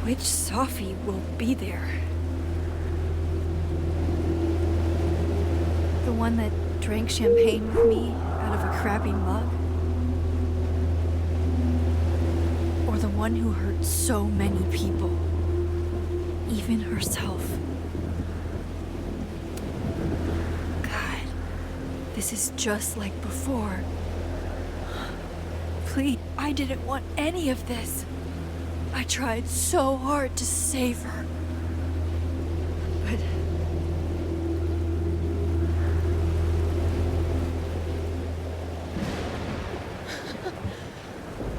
Which Sophie will be there? The one that drank champagne with me out of a crappy mug? Or the one who hurt so many people, even herself? God, this is just like before. Please, I didn't want any of this. I tried so hard to save her. But...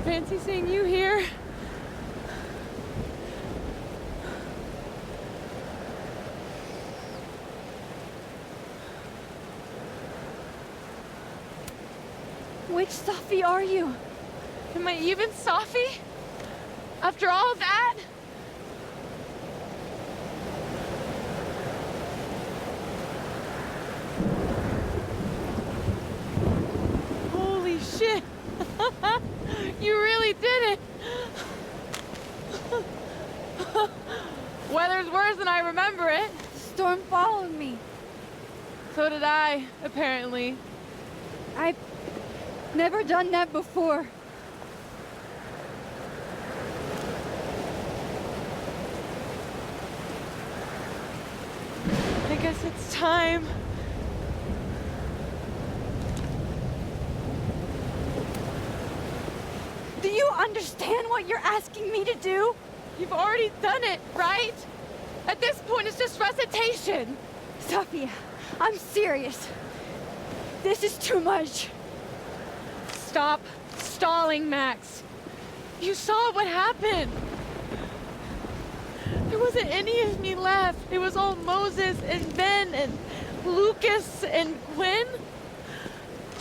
Fancy seeing you here. Which Sophie are you? Am I even Sophie? After all that? Holy shit! You really did it! Weather's worse than I remember it. The storm followed me. So did I, apparently. I've never done that before. I guess it's time. Do you understand what you're asking me to do? You've already done it, right? At this point, it's just recitation. Sophia, I'm serious. This is too much. Stop stalling, Max. You saw what happened. There wasn't any of me left. It was all Moses and Ben and Lucas and Gwen.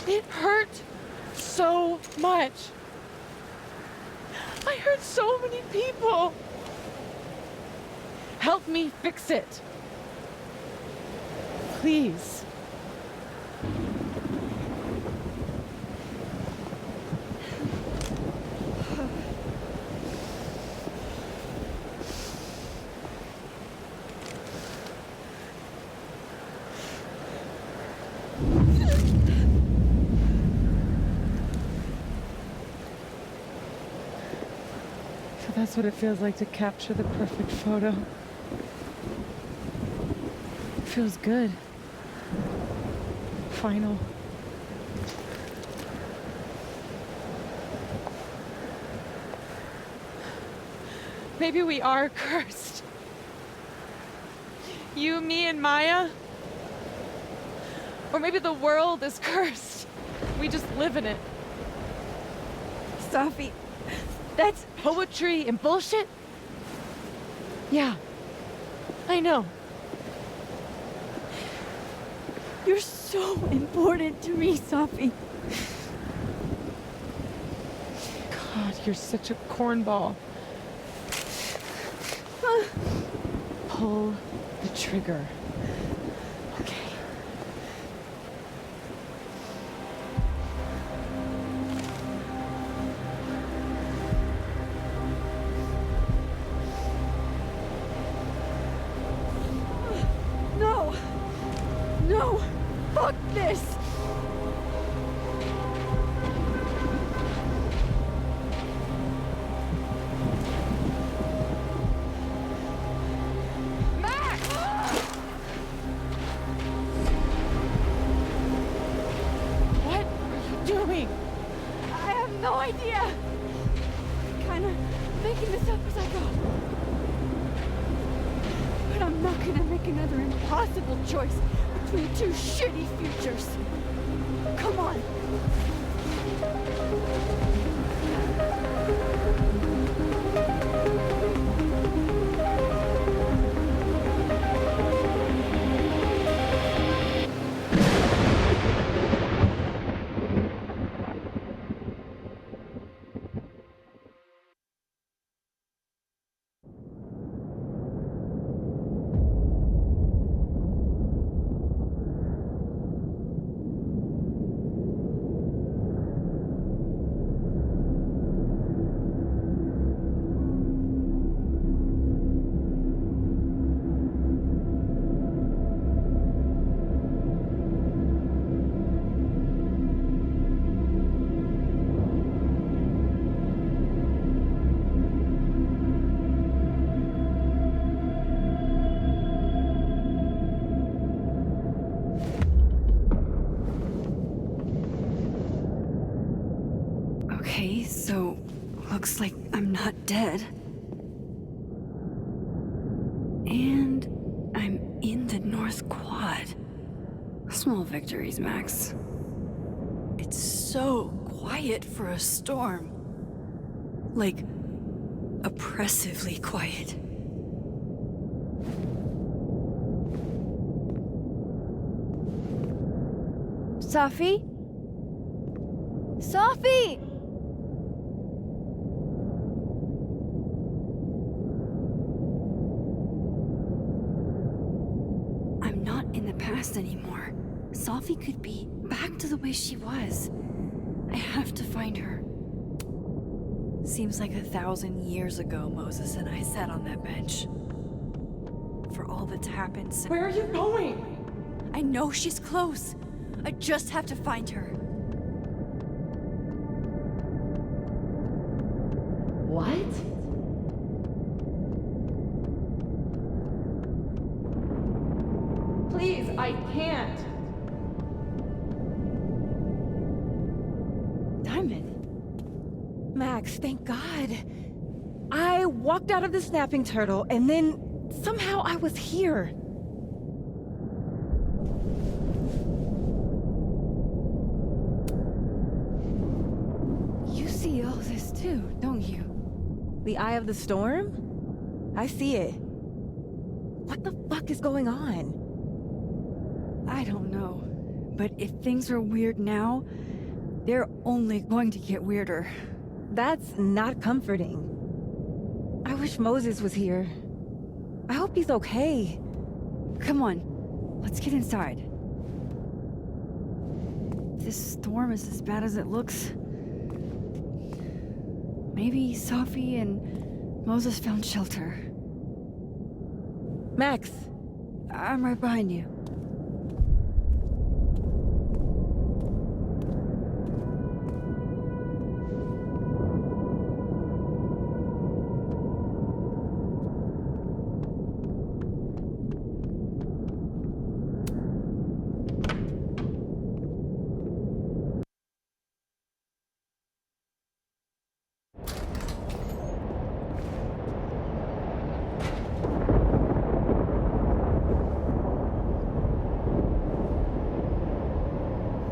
It hurt so much. I hurt so many people. Help me fix it. Please. So that's what it feels like to capture the perfect photo. It feels good. Final. Maybe we are cursed. You, me, and Maya. Or maybe the world is cursed. We just live in it. Sophie, that's Poetry and bullshit? Yeah, I know. You're so important to me, Sophie. God, you're such a cornball. Pull the trigger. Okay. No! No! Fuck this! What are you doing? I have no idea! I'm kinda making this up as I go. But I'm not gonna make another impossible choice between two shitty futures. Come on! Okay, so looks like I'm not dead. And I'm in the North Quad. Small victories, Max. It's so quiet for a storm. Like, oppressively quiet. Safi? Safi! I'm not in the past anymore. Safi could be back to the way she was. I have to find her. Seems like 1,000 years ago Moses and I sat on that bench. For all that's happened since— Where are you going? I know she's close. I just have to find her. What? Please, I can't. Diamond. Max, thank God. I walked out of the snapping turtle, and then somehow I was here. You see all this too, don't you? The eye of the storm? I see it. What the fuck is going on? I don't know. But if things are weird now, they're only going to get weirder. That's not comforting. I wish Moses was here. I hope he's okay. Come on, let's get inside. This storm is as bad as it looks. Maybe Safi and Moses found shelter. Max, I'm right behind you.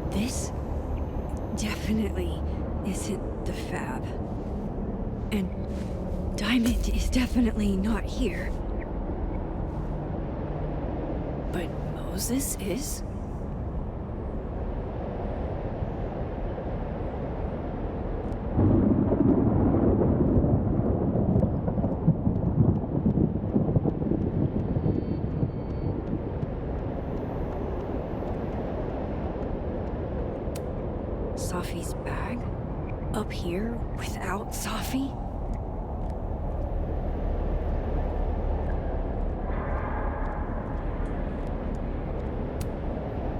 This definitely isn't the Fab. And Diamond is definitely not here. But Moses is? Safi's bag? Up here without Safi?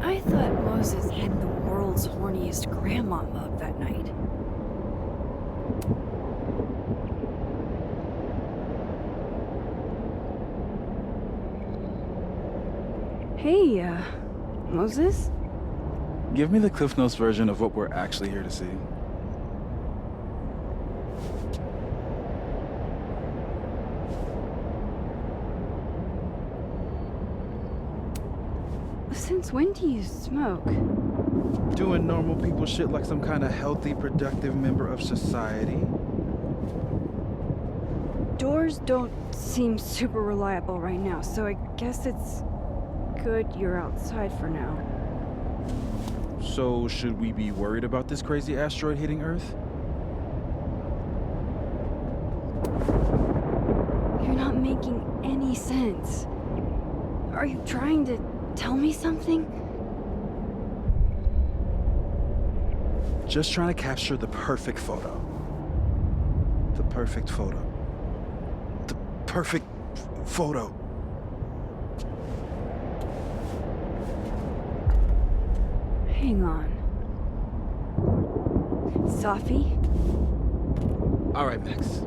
I thought Moses had the world's horniest grandma mug that night. Hey, Moses? Give me the Cliff Notes version of what we're actually here to see. Since when do you smoke? Doing normal people shit like some kind of healthy, productive member of society. Doors don't seem super reliable right now, so I guess it's good you're outside for now. So, should we be worried about this crazy asteroid hitting Earth? You're not making any sense. Are you trying to tell me something? Just trying to capture the perfect photo. The perfect photo. The perfect photo. Hang on. Safi? All right, Max.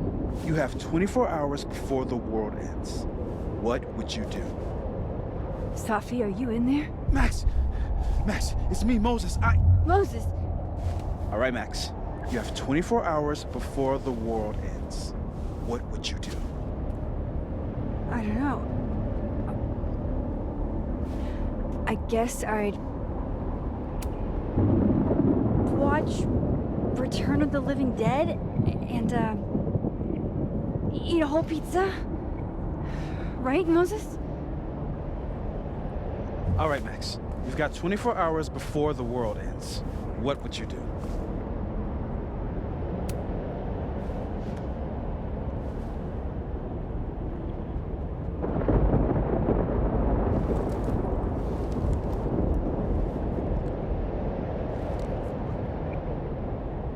You have 24 hours before the world ends. What would you do? Safi, are you in there? Max! Max, it's me, Moses. Moses! All right, Max. You have 24 hours before the world ends. What would you do? I don't know. I guess I'd watch Return of the Living Dead and eat a whole pizza. Right, Moses? All right, Max. You've got 24 hours before the world ends. What would you do?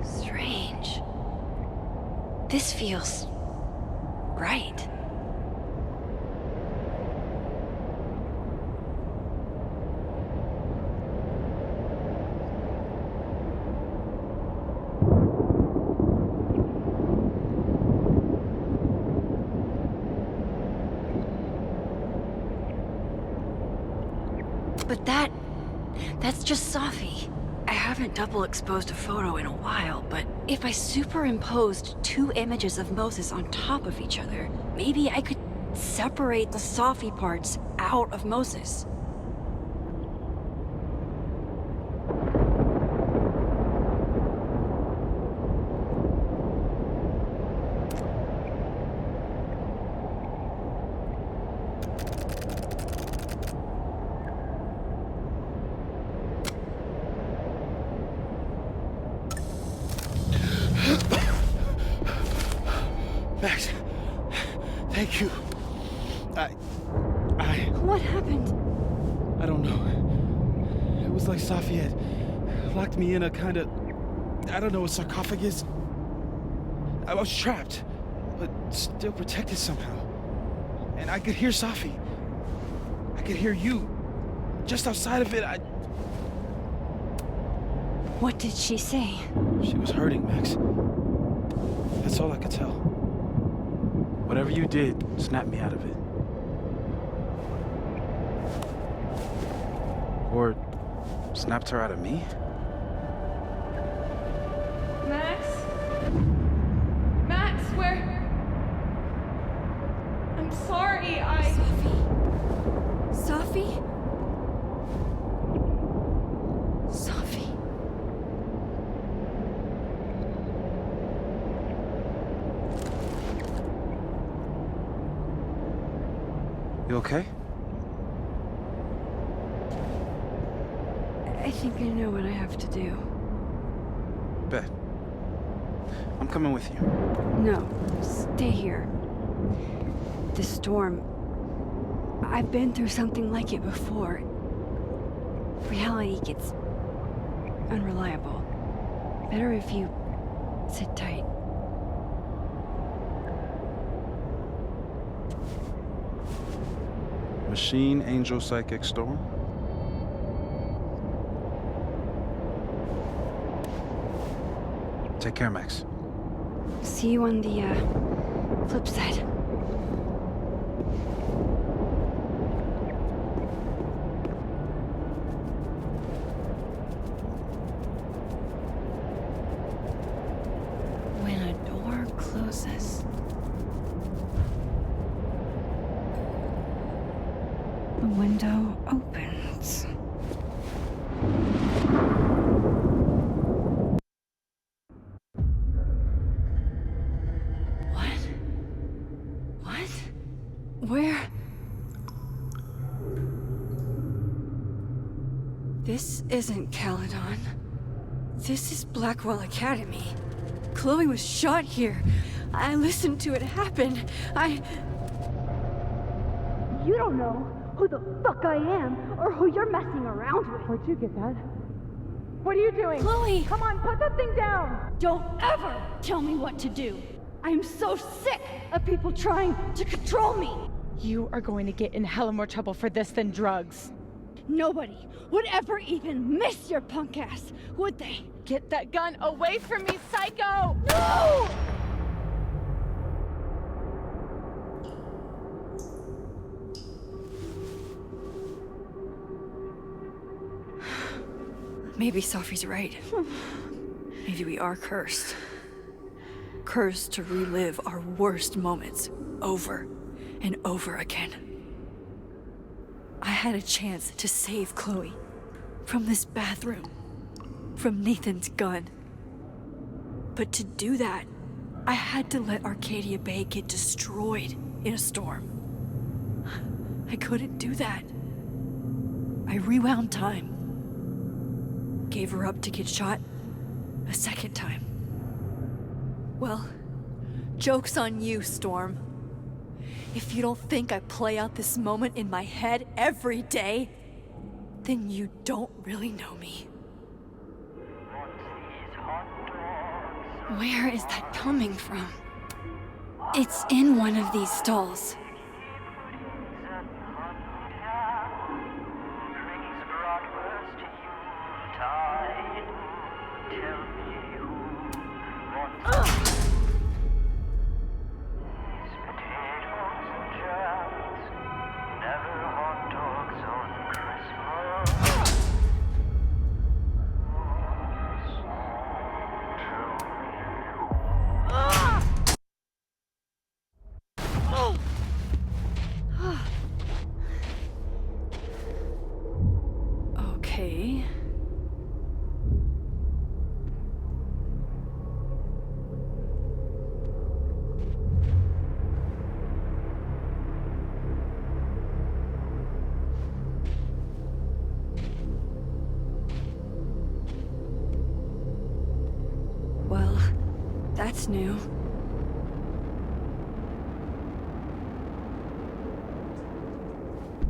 Strange. This feels right. But that's just Safi. I haven't double exposed a photo in a while, but if I superimposed two images of Moses on top of each other, maybe I could separate the Safi parts out of Moses. Max, thank you. What happened? I don't know. It was like Safi had locked me in a kind of, I don't know, a sarcophagus. I was trapped, but still protected somehow. And I could hear Safi. I could hear you. Just outside of it, What did she say? She was hurting, Max. That's all I could tell. Whatever you did, snap me out of it. Or snapped her out of me? Max? Max, where? I'm sorry, Safi? Safi? You okay? I think I know what I have to do. Bet. I'm coming with you. No, stay here. The storm. I've been through something like it before. Reality gets unreliable. Better if you sit tight. Machine Angel Psychic Storm. Take care, Max. See you on the, flip side. When a door closes, the window opens. What? Where? This isn't Caledon. This is Blackwell Academy. Chloe was shot here. I listened to it happen. You don't know who the fuck I am or who you're messing around with. Where'd you get that? What are you doing? Chloe! Come on, put that thing down! Don't ever tell me what to do. I'm so sick of people trying to control me. You are going to get in hella more trouble for this than drugs. Nobody would ever even miss your punk ass, would they? Get that gun away from me, psycho! No! Maybe Sophie's right. maybe we are cursed. Cursed to relive our worst moments over and over again. I had a chance to save Chloe from this bathroom, from Nathan's gun. But to do that, I had to let Arcadia Bay get destroyed in a storm. I couldn't do that. I rewound time. Gave her up to get shot a second time. Well, joke's on you, Storm. If you don't think I play out this moment in my head every day, then you don't really know me. Where is that coming from? It's in one of these stalls. Okay. Well, that's new.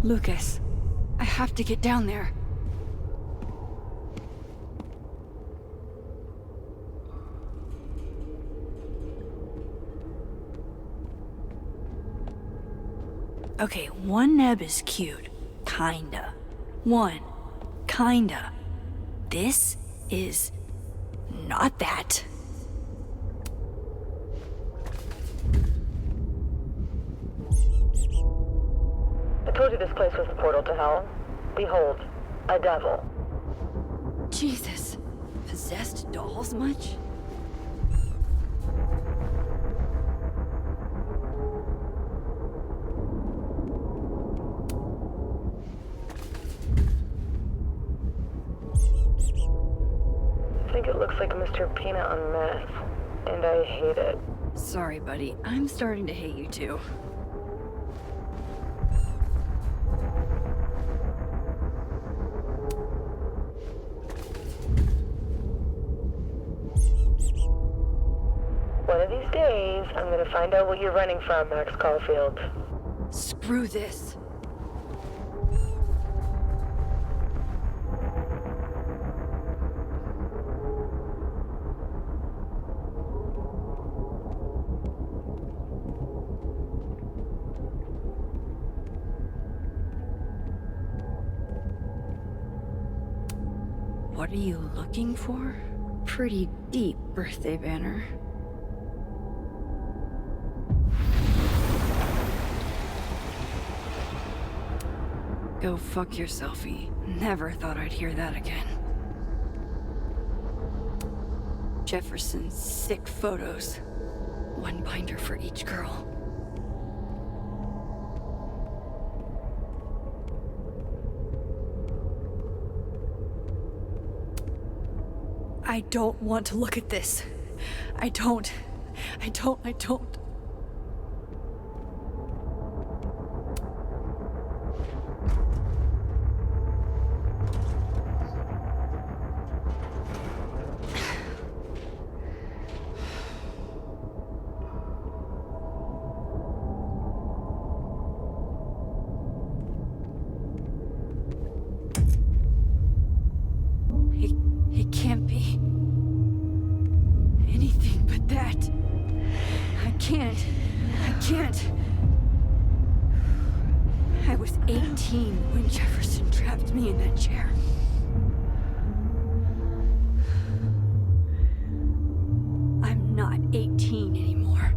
Lucas, I have to get down there. Okay, one neb is cute. Kinda. One. Kinda. This is not that. I told you this place was the portal to hell. Behold, a devil. Jesus. Possessed dolls much? I think it looks like Mr. Peanut on meth, and I hate it. Sorry, buddy. I'm starting to hate you too. One of these days, I'm gonna find out what you're running from, Max Caulfield. Screw this. What are you looking for? Pretty deep birthday banner. Go fuck yourselfie. Never thought I'd hear that again. Jefferson's sick photos. One binder for each girl. I don't want to look at this. I don't. It can't be anything but that. I can't. I was 18 when Jefferson trapped me in that chair. I'm not 18 anymore.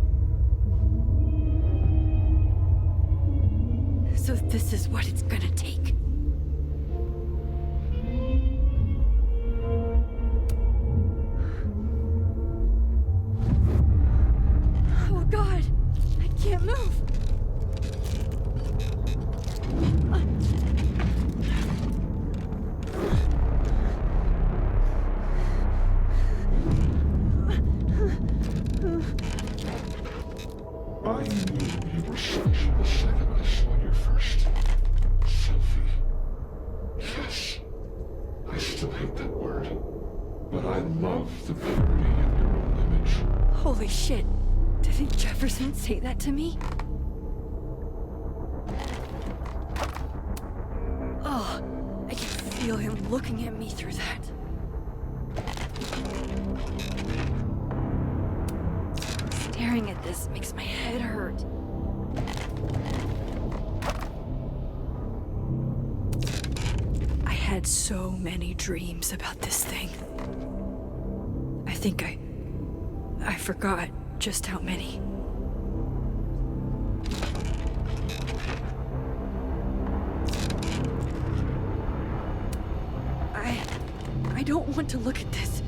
So this is what it's gonna take. can't move. I knew you were special the second I saw your first selfie. Yes, I still hate that word, but I love the purity of your own image. Holy shit. Didn't Jefferson say that to me? Oh, I can feel him looking at me through that. Staring at this makes my head hurt. I had so many dreams about this thing. I think I forgot just how many. I don't want to look at this.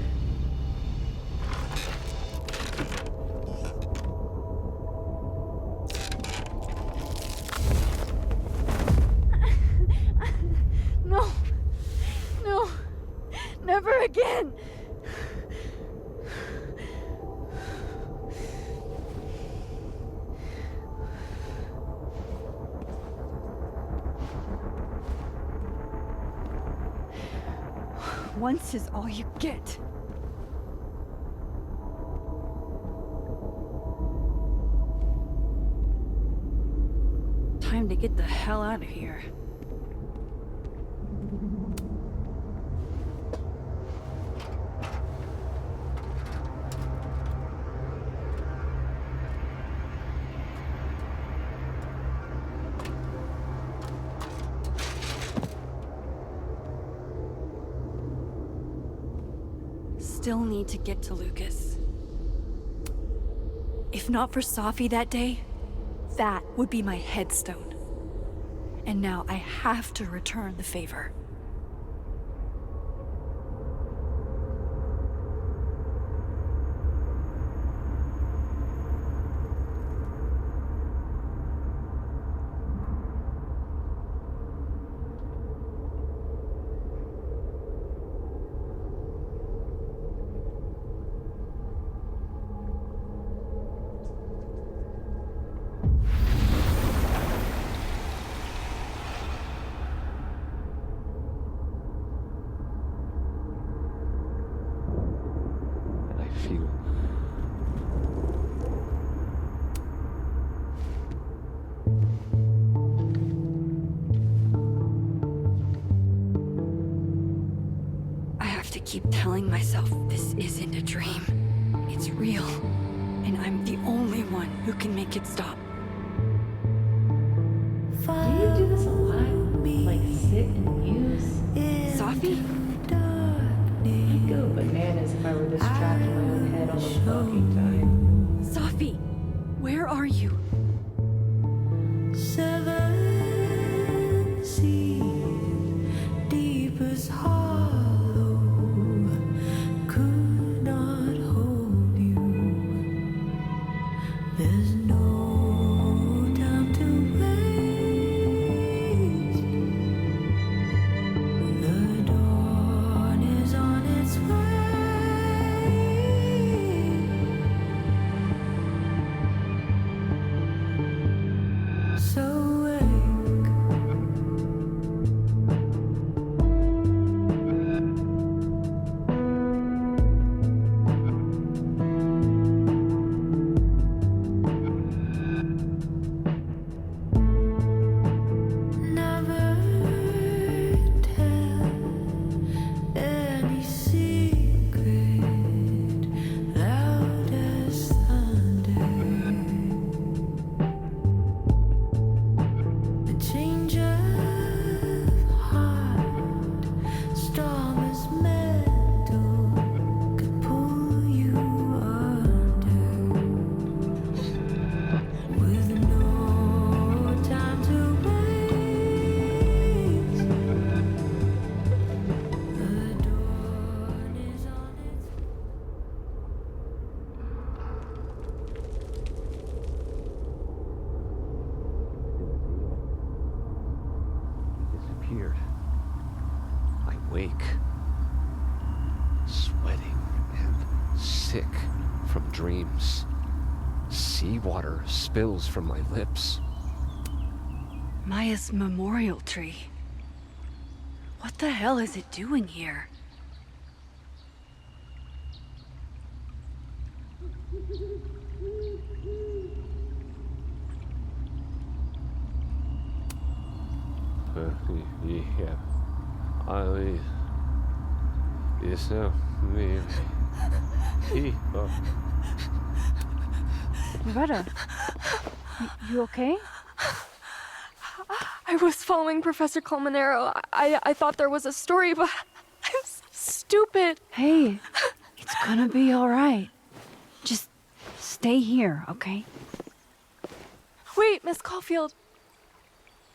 No. No. Never again. Once is all you get. Time to get the hell out of here. Still need to get to Lucas. If not for Safi that day, that would be my headstone. And now I have to return the favor. I feel I have to keep telling myself this isn't a dream. It's real. And I'm the only one who can make it stop. Do you do this a lot? Like sit and muse? Safi? I'd go bananas if I were this trapped in my own head all the fucking time. Safi, where are you? Seven seas, deepest hollow, could not hold you. There's no time to waste. The dawn is on its way. So wake. wake, sweating and sick from dreams. Seawater spills from my lips. Maya's memorial tree. What the hell is it doing here? Yeah. It's me. Loretta, you okay? I was following Professor Colmenero. I thought there was a story, but I was stupid. Hey, it's gonna be all right. Just stay here, okay? Wait, Miss Caulfield.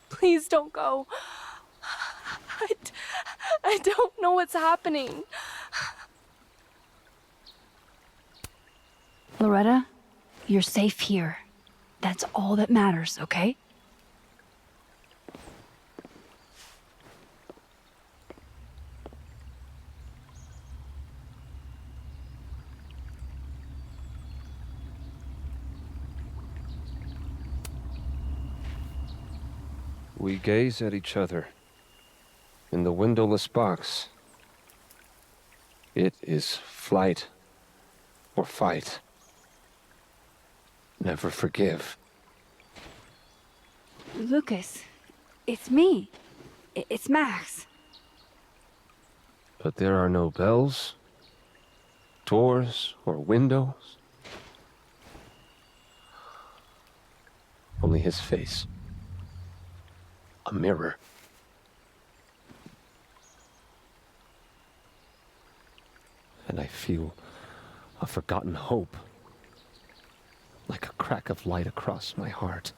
Please don't go. I don't know what's happening. Loretta, you're safe here. That's all that matters, okay? We gaze at each other in the windowless box. It is flight or fight. Never forgive. Lucas, it's me. It's Max. But there are no bells, doors, or windows. Only his face. A mirror. And I feel a forgotten hope, like a crack of light across my heart.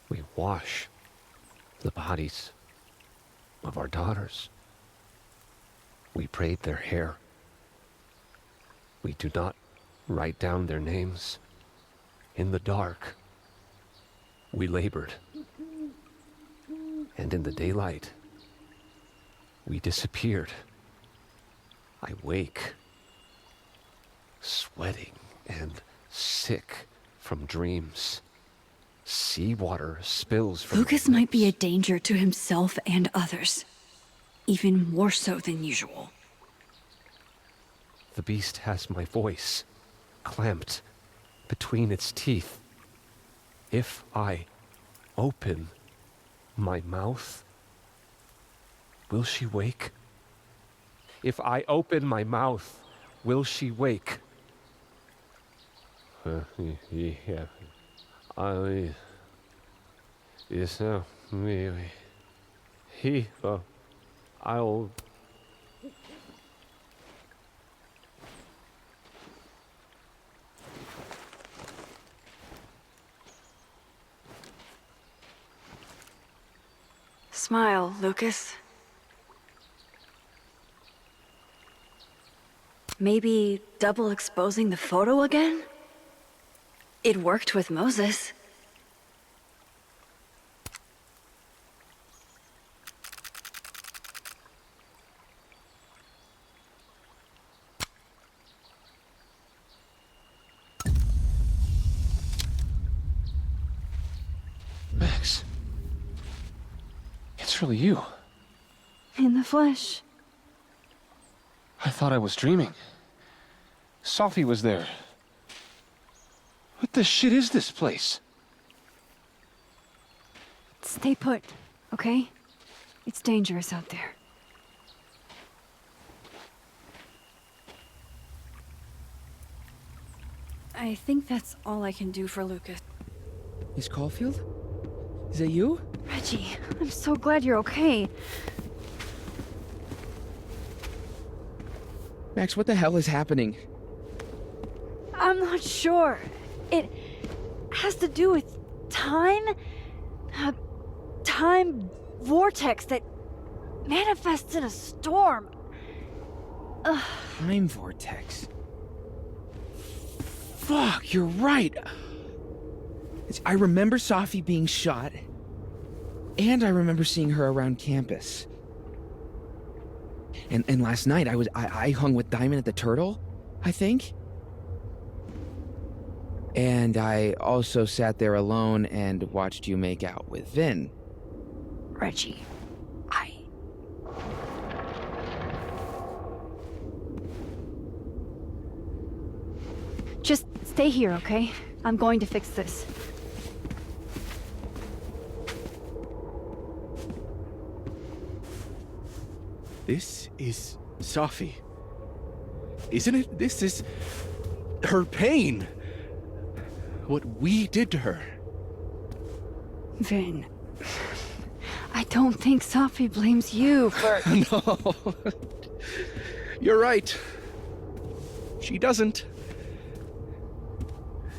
We wash the bodies of our daughters. We braid their hair. We do not write down their names. In the dark, we labored. And in the daylight, we disappeared. I wake, sweating and sick from dreams. Seawater spills from Lucas my might be a lips. danger to himself and others. Even more so than usual. The beast has my voice, clamped between its teeth. If I open my mouth, will she wake? If I open my mouth, will she wake? Yeah. I'll. Smile, Lucas. Maybe double exposing the photo again? It worked with Moses. Max. It's really you. In the flesh. I thought I was dreaming. Sophie was there. What the shit is this place? Stay put, okay? It's dangerous out there. I think that's all I can do for Lucas. Miss Caulfield? Is that you? Reggie, I'm so glad you're okay. Max, what the hell is happening? I'm not sure. It has to do with time? A time vortex that manifests in a storm. Time vortex. Fuck, you're right. I remember Sophie being shot. And I remember seeing her around campus. And last night I hung with Diamond at the Turtle, I think. And I also sat there alone and watched you make out with Vin. Reggie, Just stay here, okay? I'm going to fix this. This is Safi. Isn't it? This is her pain. What we did to her. Vin, I don't think Safi blames you for... No. You're right. She doesn't.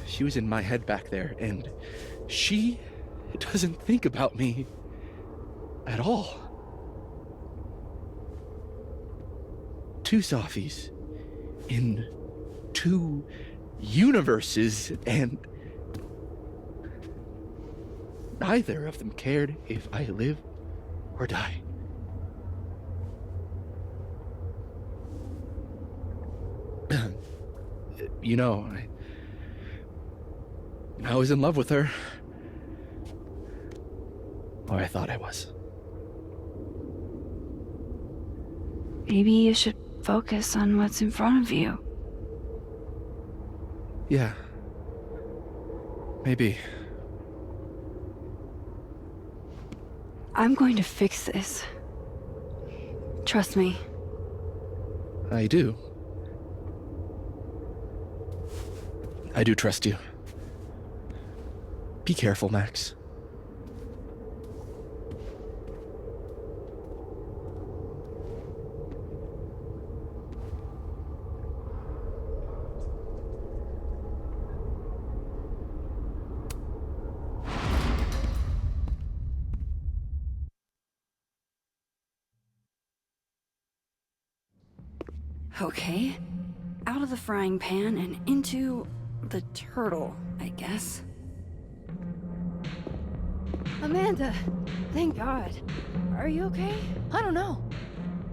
She was in my head back there, and she doesn't think about me at all. Two Safis in two universes, and neither of them cared if I live or die. You know, I was in love with her. Or I thought I was. Maybe you should focus on what's in front of you. Yeah. Maybe. I'm going to fix this. Trust me. I do. I do trust you. Be careful, Max. Okay. Out of the frying pan and into the turtle, I guess. Amanda! Thank God. Are you okay? I don't know.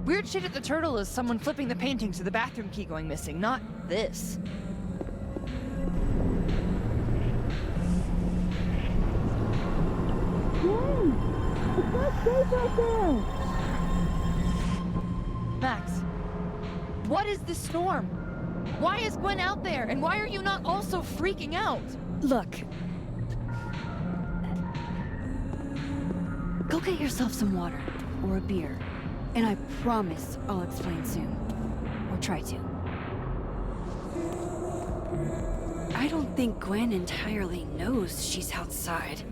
Weird shit at the Turtle is someone flipping the paintings or the bathroom key going missing, not this. Max, what is this storm? Why is Gwen out there, and why are you not also freaking out? Look. Go get yourself some water, or a beer, and I promise I'll explain soon. Or try to. I don't think Gwen entirely knows she's outside.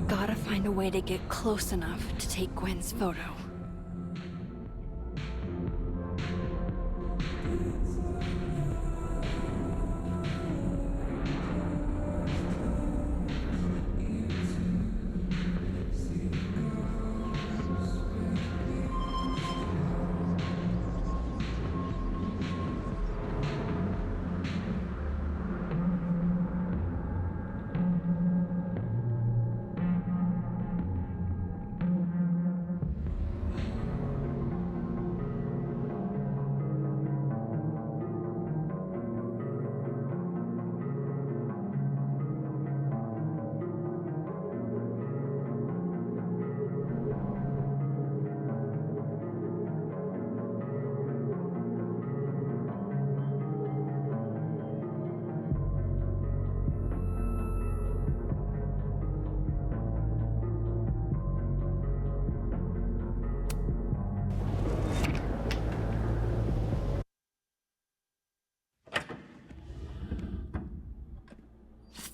Gotta find a way to get close enough to take Gwen's photo.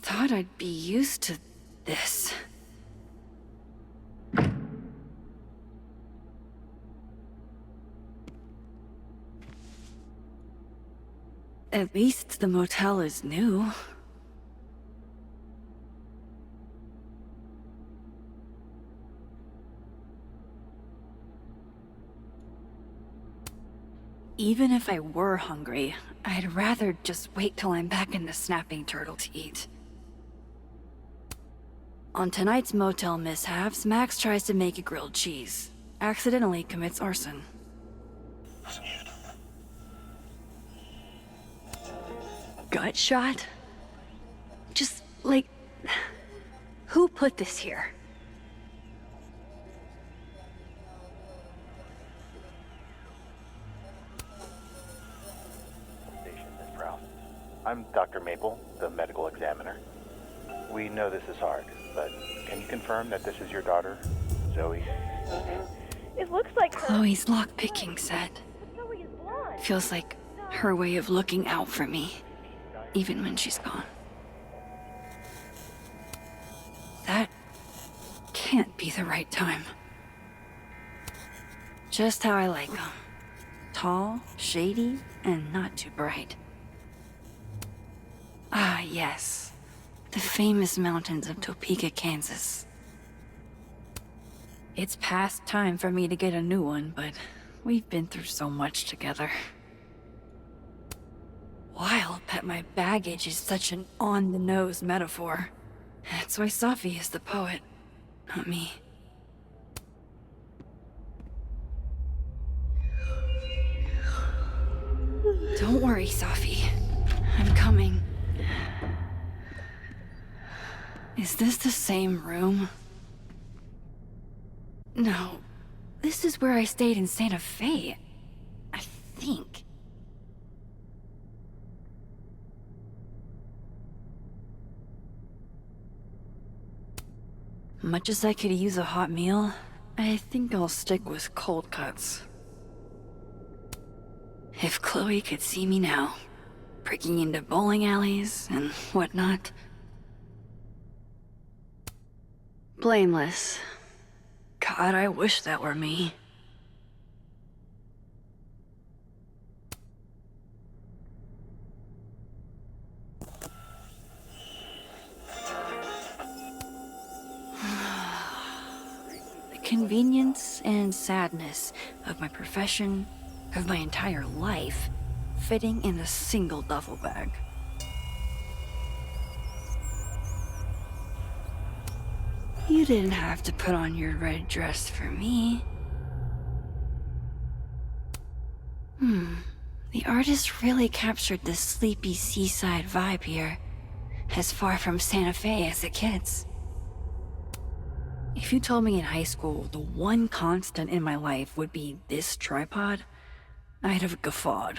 Thought I'd be used to this. At least the motel is new. Even if I were hungry, I'd rather just wait till I'm back in the snapping turtle to eat. On tonight's motel mishaps, Max tries to make a grilled cheese. Accidentally commits arson. Gut shot? Just, like... Who put this here? I'm Dr. Maple, the medical examiner. We know this is hard, but can you confirm that this is your daughter, Zoe? It looks like Chloe's lockpicking set. Zoe is blonde. Feels like her way of looking out for me, even when she's gone. That can't be the right time. Just how I like them. Tall, shady, and not too bright. Ah, yes. The famous mountains of Topeka, Kansas. It's past time for me to get a new one, but we've been through so much together. Wild that my baggage is such an on-the-nose metaphor. That's why Safi is the poet, not me. Don't worry, Safi. I'm coming. Is this the same room? No. This is where I stayed in Santa Fe. I think. Much as I could use a hot meal, I think I'll stick with cold cuts. If Chloe could see me now, breaking into bowling alleys and whatnot. Blameless. God, I wish that were me. The convenience and sadness of my profession, of my entire life, fitting in a single duffel bag. You didn't have to put on your red dress for me. The artist really captured this sleepy seaside vibe here, as far from Santa Fe as it gets. If you told me in high school the one constant in my life would be this tripod, I'd have guffawed.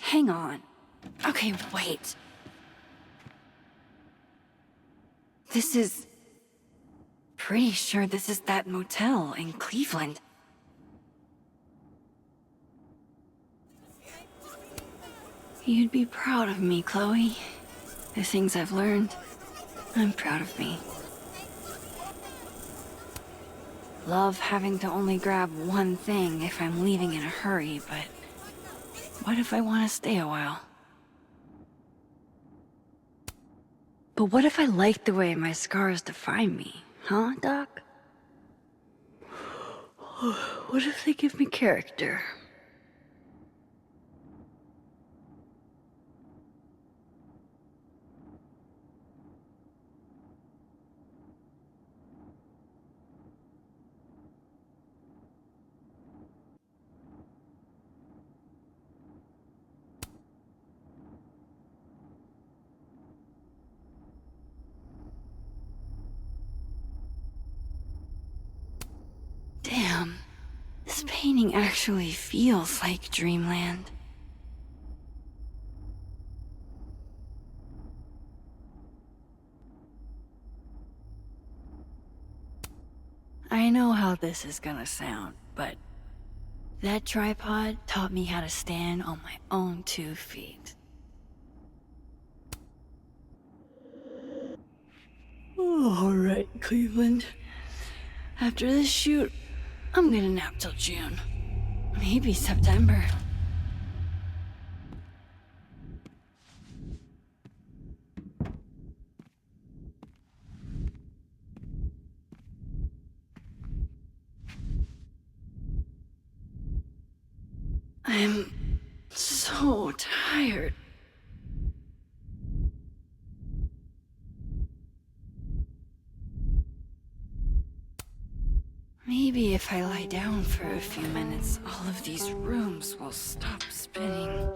Hang on. Okay, wait. This is... Pretty sure this is that motel in Cleveland. You'd be proud of me, Chloe. The things I've learned, I'm proud of me. Love having to only grab one thing if I'm leaving in a hurry, but what if I want to stay a while? But what if I like the way my scars define me, huh, Doc? What if they give me character? Damn, this painting actually feels like dreamland. I know how this is gonna sound, but that tripod taught me how to stand on my own 2 feet. All right, Cleveland. After this shoot, I'm gonna nap till June. Maybe September. I'm so tired. Maybe if I lie down for a few minutes, all of these rooms will stop spinning.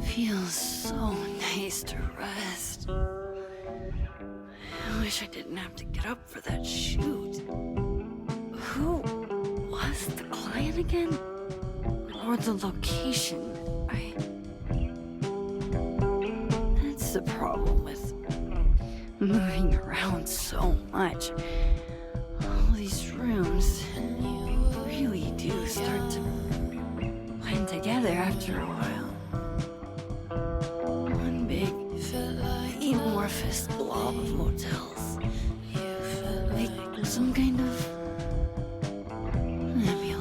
Feels so nice to rest. I wish I didn't have to get up for that shoot. Who was the client again? Or the location? That's the problem with moving around so much. All these rooms really do start to blend together after a while. One big, amorphous blob of motels. Like some kind of nebula.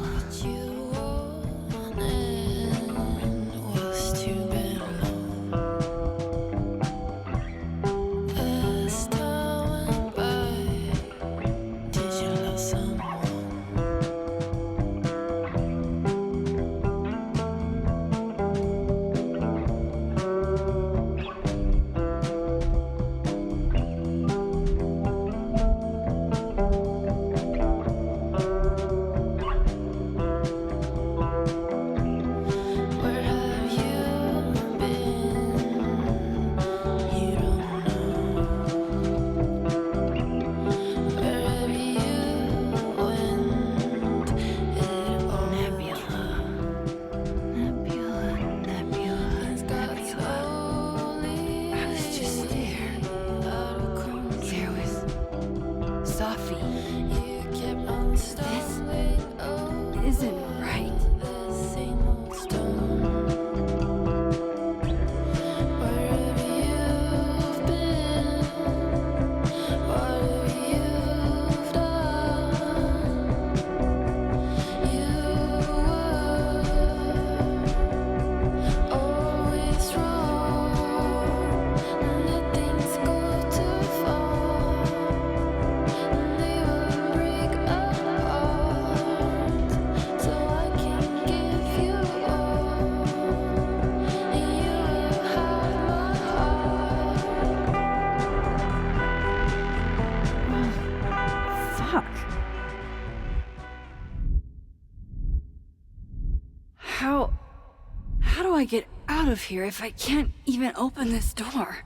How do I get out of here if I can't even open this door?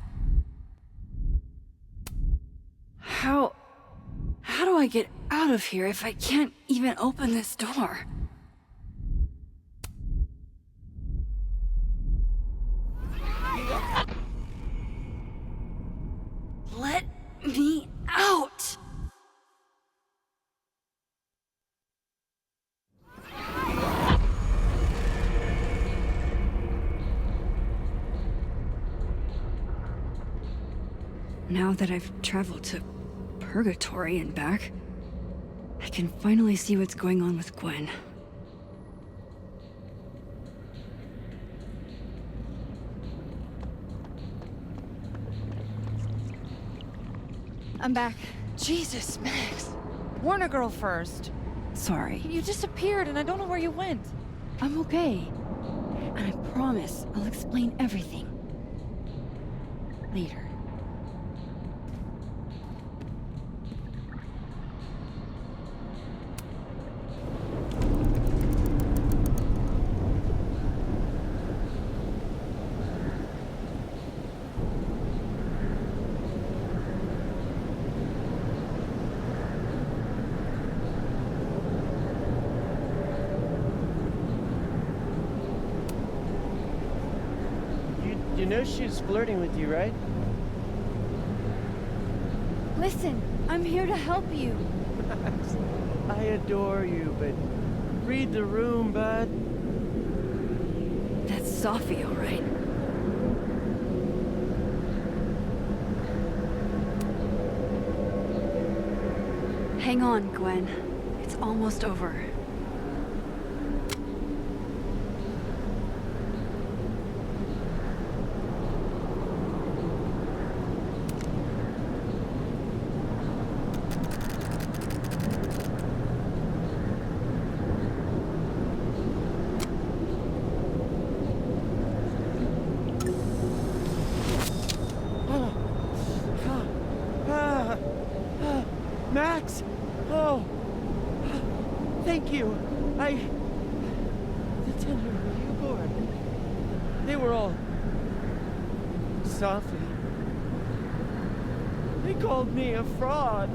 How do I get out of here if I can't even open this door? Let me out! Now that I've traveled to Purgatory and back, I can finally see what's going on with Gwen. I'm back. Jesus, Max. Warn a girl first. Sorry. You disappeared and I don't know where you went. I'm okay. And I promise I'll explain everything. Later. You know she's flirting with you, right? Listen, I'm here to help you. I adore you, but read the room, bud. That's Sophie, all right. Hang on, Gwen. It's almost over. Max! Oh! Thank you! The tender, were you aboard? They were all... Sophie. They called me a fraud.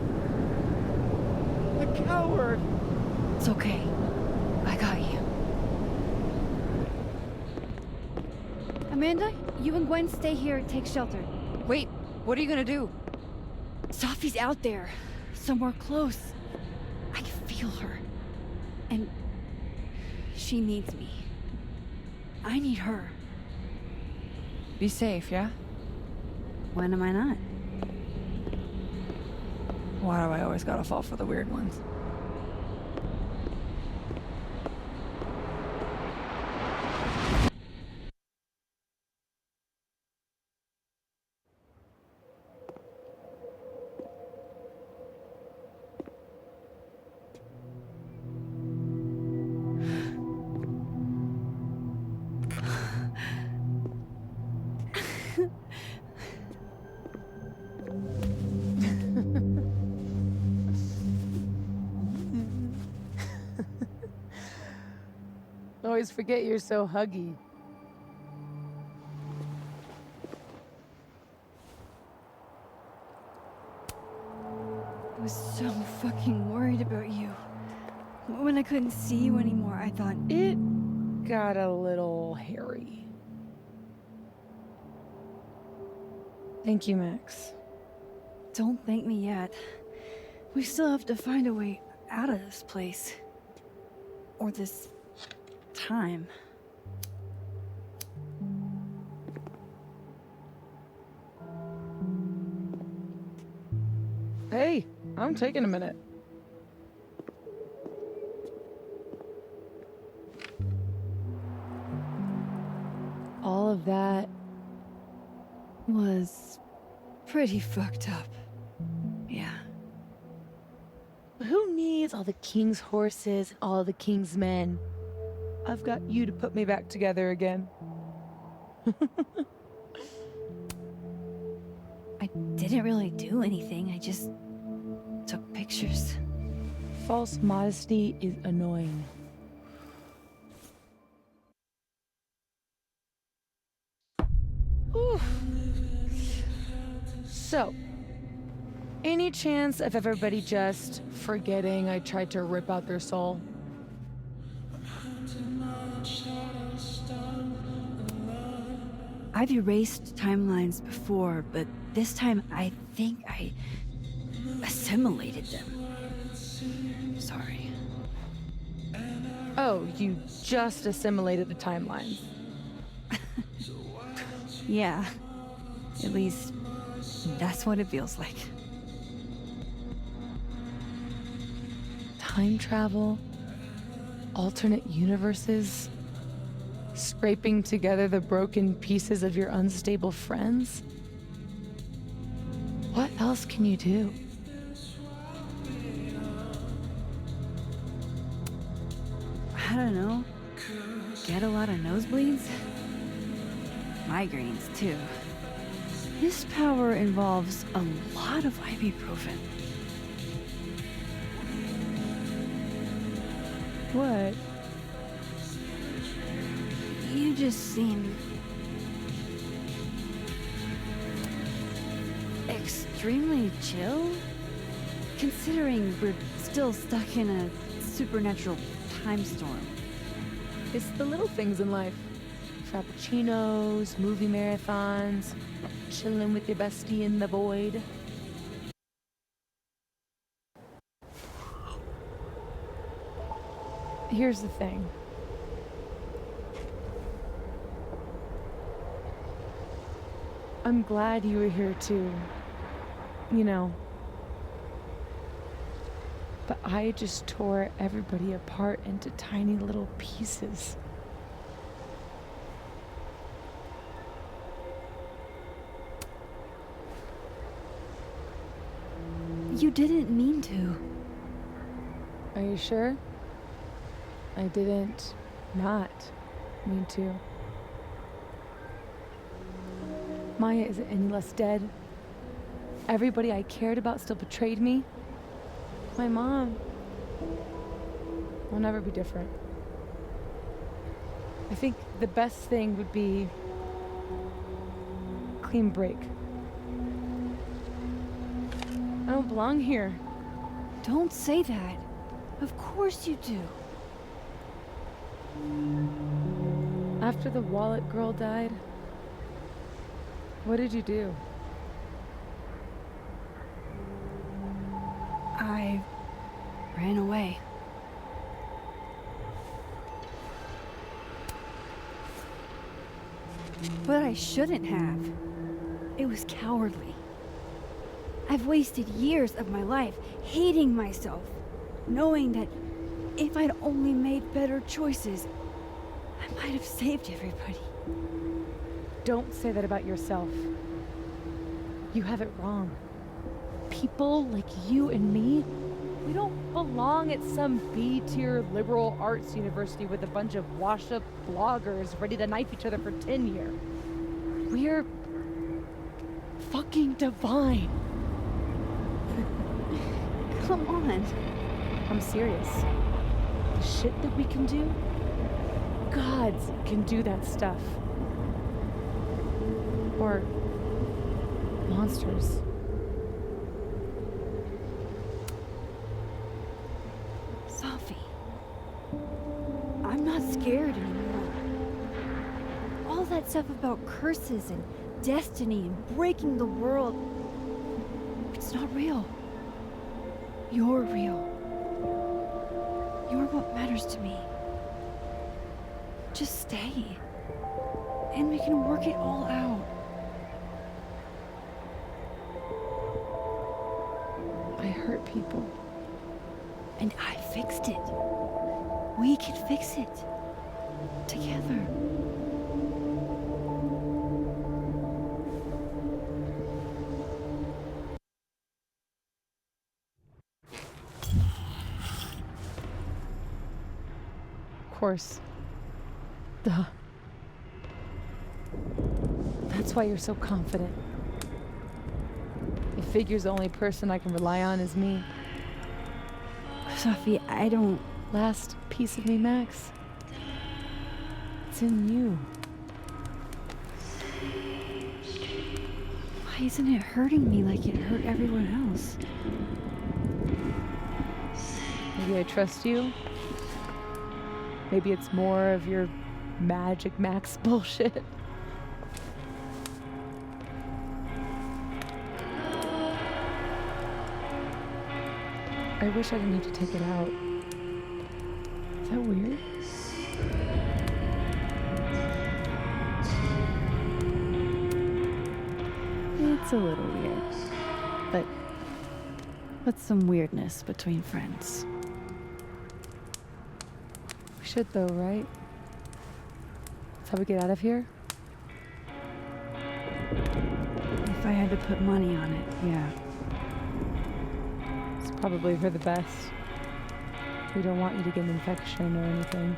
A coward. It's okay. I got you. Amanda, you and Gwen stay here and take shelter. Wait, what are you gonna do? Sophie's out there. Somewhere close. I can feel her. And she needs me. I need her. Be safe, yeah? When am I not? Why do I always gotta fall for the weird ones? Always forget you're so huggy. I was so fucking worried about you. When I couldn't see you anymore, I thought... It got a little hairy. Thank you, Max. Don't thank me yet. We still have to find a way out of this place. Or this... time. Hey, I'm taking a minute. All of that was pretty fucked up. Yeah. Who needs all the king's horses and all the king's men? I've got you to put me back together again. I didn't really do anything. I just took pictures. False modesty is annoying. Oof. So, any chance of everybody just forgetting I tried to rip out their soul? I've erased timelines before, but this time I think I assimilated them. Sorry. Oh, you just assimilated the timeline. Yeah. At least, that's what it feels like. Time travel? Alternate universes? Scraping together the broken pieces of your unstable friends? What else can you do? I don't know. Get a lot of nosebleeds? Migraines, too. This power involves a lot of ibuprofen. What? You just seem... extremely chill? Considering we're still stuck in a supernatural time storm. It's the little things in life. Frappuccinos, movie marathons, chilling with your bestie in the void. Here's the thing. I'm glad you were here too. You know. But I just tore everybody apart into tiny little pieces. You didn't mean to. Are you sure? I didn't not mean to. Maya isn't any less dead. Everybody I cared about still betrayed me. My mom will never be different. I think the best thing would be clean break. I don't belong here. Don't say that. Of course you do. After the wallet girl died, what did you do? I ran away. But I shouldn't have. It was cowardly. I've wasted years of my life hating myself, knowing that if I'd only made better choices, I might have saved everybody. Don't say that about yourself. You have it wrong. People like you and me, we don't belong at some B-tier liberal arts university with a bunch of washed-up bloggers ready to knife each other for tenure. We're fucking divine. Come on. I'm serious. The shit that we can do, gods can do that stuff. Or monsters. Sophie, I'm not scared anymore. All that stuff about curses and destiny and breaking the world, it's not real. You're real. You're what matters to me. Just stay, and we can work it all out. I hurt people. And I fixed it. We can fix it. Together. Of course. Duh. That's why you're so confident. It figures the only person I can rely on is me. Sophie, I don't... Last piece of me, Max. It's in you. Why isn't it hurting me like it hurt everyone else? Maybe I trust you. Maybe it's more of your Magic Max bullshit. I wish I didn't have to take it out. Is that weird? It's a little weird. But what's some weirdness between friends? We should though, right? That's how we get out of here? If I had to put money on it, yeah. It's probably for the best. We don't want you to get an infection or anything.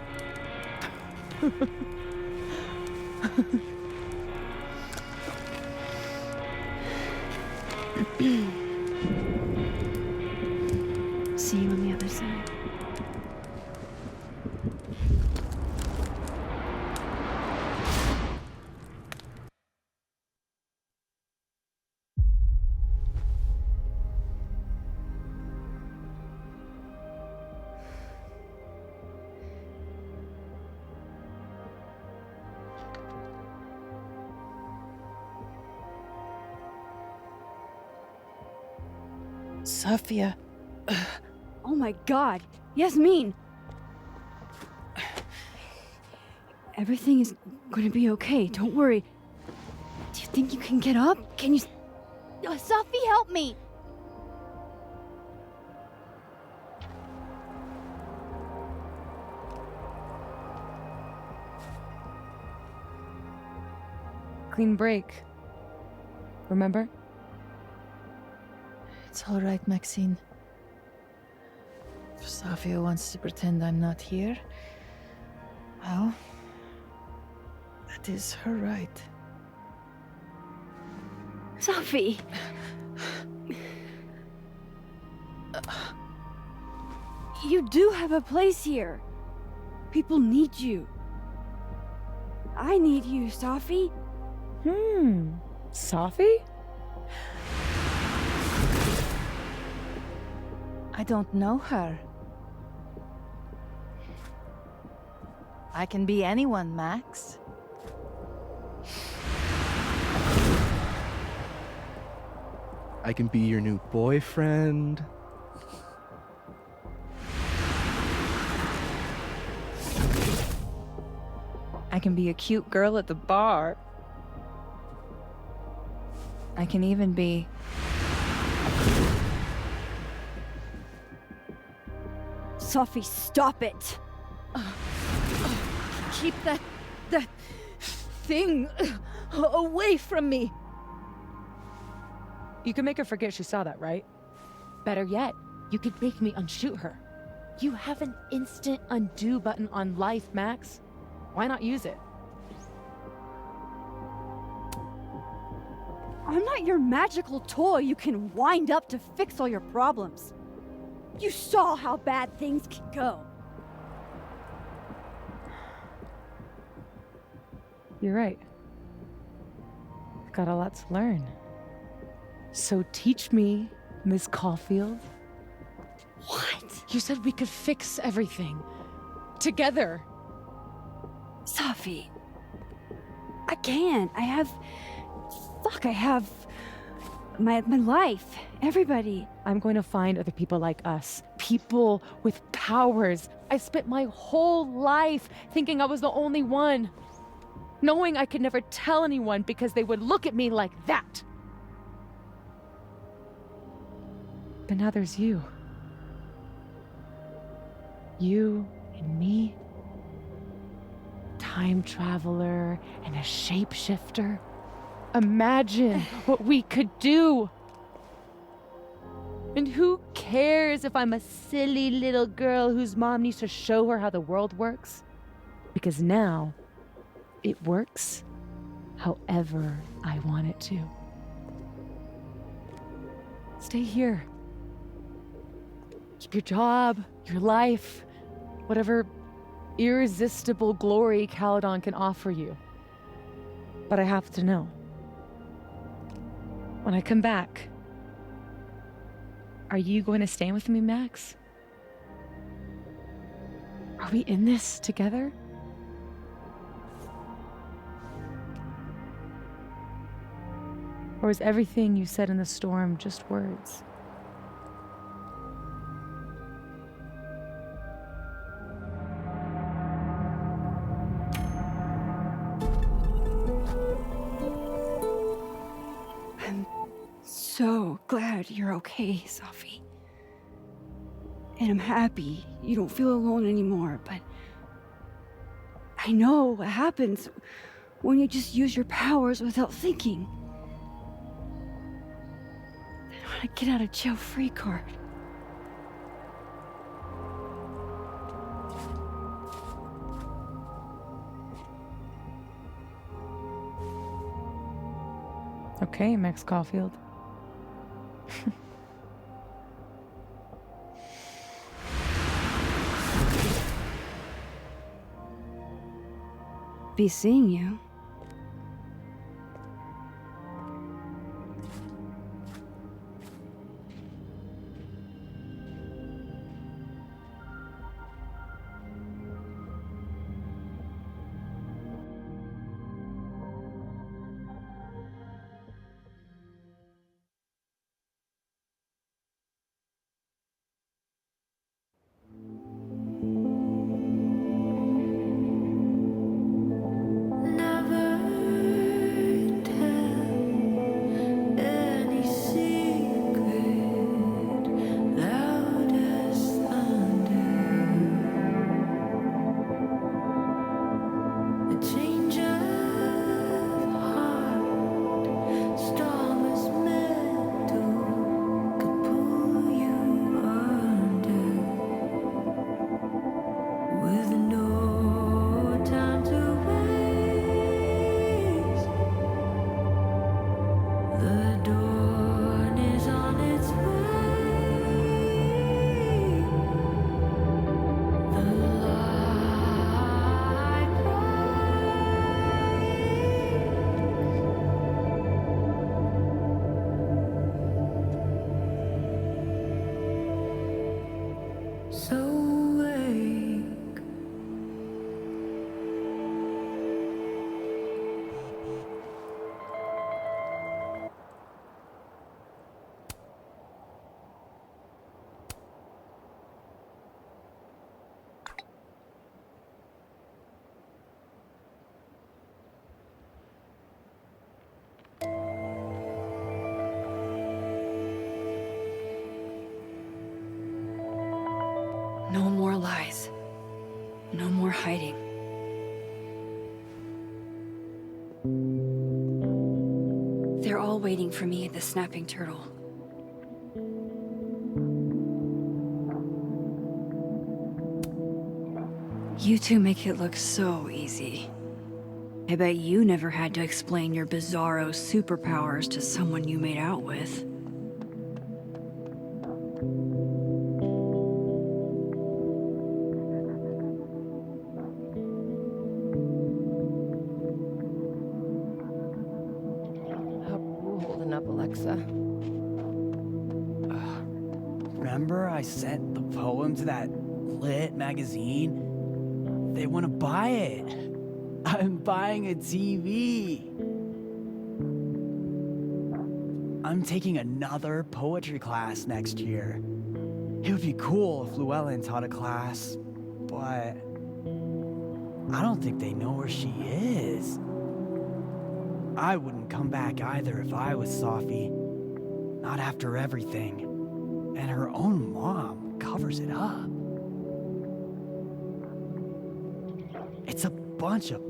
See you on the other side. Sophia. Oh my god, Yasmin! Everything is gonna be okay, don't worry. Do you think you can get up? Can you... Sophie, help me! Clean break. Remember? It's all right, Maxine. If Sophia wants to pretend I'm not here, well, that is her right. Sophie! You do have a place here. People need you. I need you, Safi. Safi? I don't know her. I can be anyone, Max. I can be your new boyfriend. I can be a cute girl at the bar. I can even be... Safi, stop it! Keep that thing away from me. You can make her forget she saw that, right? Better yet, you could make me unshoot her. You have an instant undo button on life, Max. Why not use it? I'm not your magical toy you can wind up to fix all your problems. You saw how bad things can go. You're right. I've got a lot to learn. So teach me, Miss Caulfield. What? You said we could fix everything. Together. Safi. I can't. I have my life. Everybody. I'm going to find other people like us. People with powers. I spent my whole life thinking I was the only one. Knowing I could never tell anyone because they would look at me like that. But now there's you. You and me. Time traveler and a shapeshifter. Imagine what we could do. And who cares if I'm a silly little girl whose mom needs to show her how the world works? Because now, it works however I want it to. Stay here. Keep your job, your life, whatever irresistible glory Caledon can offer you. But I have to know. When I come back, are you going to stay with me, Max? Are we in this together? Or is everything you said in the storm just words? I'm so glad you're okay, Safi. And I'm happy you don't feel alone anymore, but I know what happens when you just use your powers without thinking. I want to get out of jail free card. Okay, Max Caulfield. Be seeing you. Never so awake. No more lies. No more hiding. They're all waiting for me at the Snapping Turtle. You two make it look so easy. I bet you never had to explain your bizarro superpowers to someone you made out with. How are you holding up, Alexa? Remember I sent the poem to that lit magazine? They want to buy it. I'm buying a TV. I'm taking another poetry class next year. It would be cool if Llewellyn taught a class, but I don't think they know where she is. I wouldn't come back either if I was Sophie. Not after everything. And her own mom covers it up. It's a bunch of...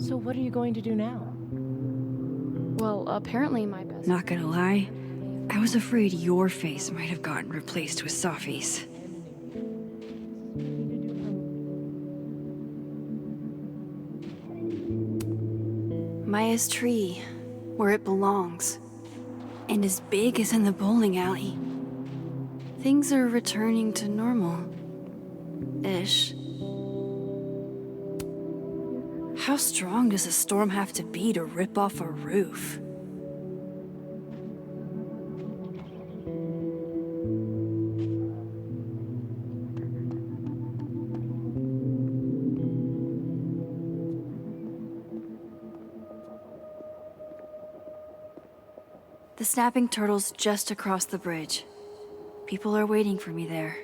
So what are you going to do now? Well, apparently my best. Not gonna lie, I was afraid your face might have gotten replaced with Sophie's. Maya's tree, where it belongs, and as big as in the bowling alley. Things are returning to normal-ish. How strong does a storm have to be to rip off a roof? The Snapping Turtle's just across the bridge. People are waiting for me there.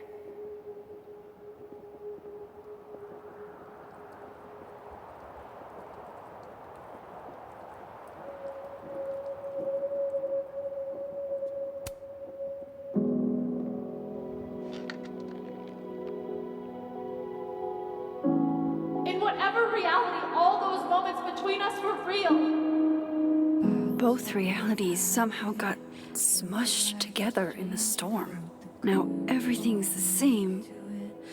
In whatever reality, all those moments between us were real. Both realities somehow got smushed together in the storm. Now everything's the same,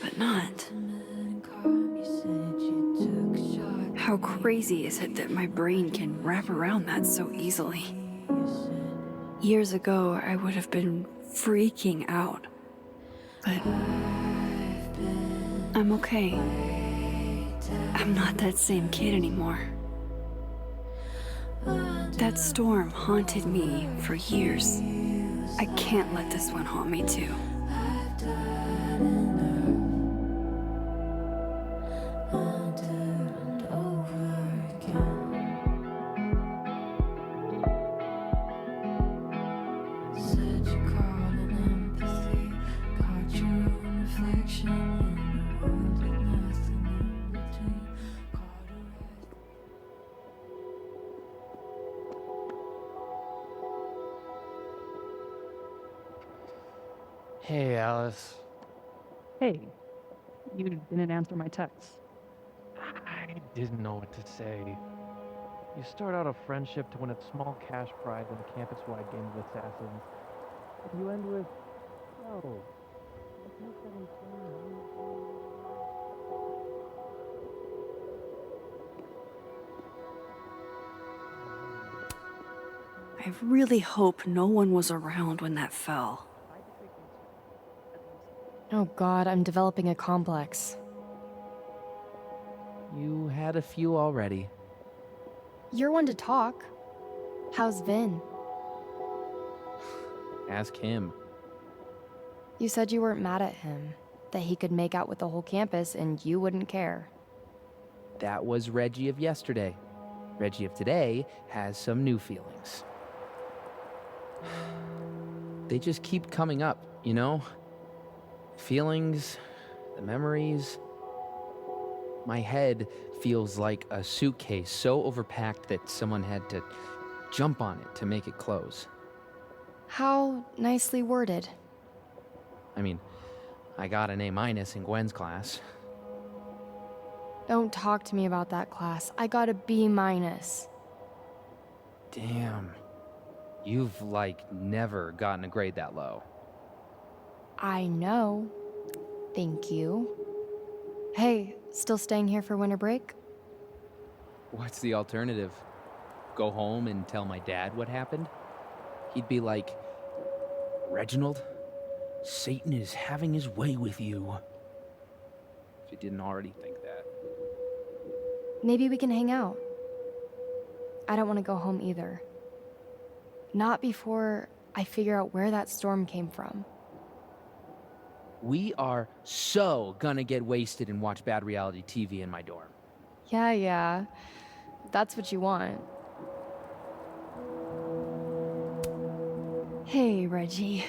but not. How crazy is it that my brain can wrap around that so easily? Years ago, I would have been freaking out. But I'm okay. I'm not that same kid anymore. That storm haunted me for years. I can't let this one haunt me too. Hey, Alice. Hey, you didn't answer my text. I didn't know what to say. You start out a friendship to win a small cash prize in a campus-wide game of assassins. And you end with, oh, let's make that I really hope no one was around when that fell. Oh god, I'm developing a complex. You had a few already. You're one to talk. How's Vin? Ask him. You said you weren't mad at him, that he could make out with the whole campus and you wouldn't care. That was Reggie of yesterday. Reggie of today has some new feelings. They just keep coming up, you know? Feelings, the memories. My head feels like a suitcase so overpacked that someone had to jump on it to make it close. How nicely worded. I mean, I got an A- in Gwen's class. Don't talk to me about that class. I got a B-. Damn. You've, like, never gotten a grade that low. I know. Thank you. Hey, still staying here for winter break? What's the alternative? Go home and tell my dad what happened? He'd be like, Reginald, Satan is having his way with you. If he didn't already think that. Maybe we can hang out. I don't want to go home either. Not before I figure out where that storm came from. We are so gonna get wasted and watch bad reality TV in my dorm. Yeah. That's what you want. Hey, Reggie.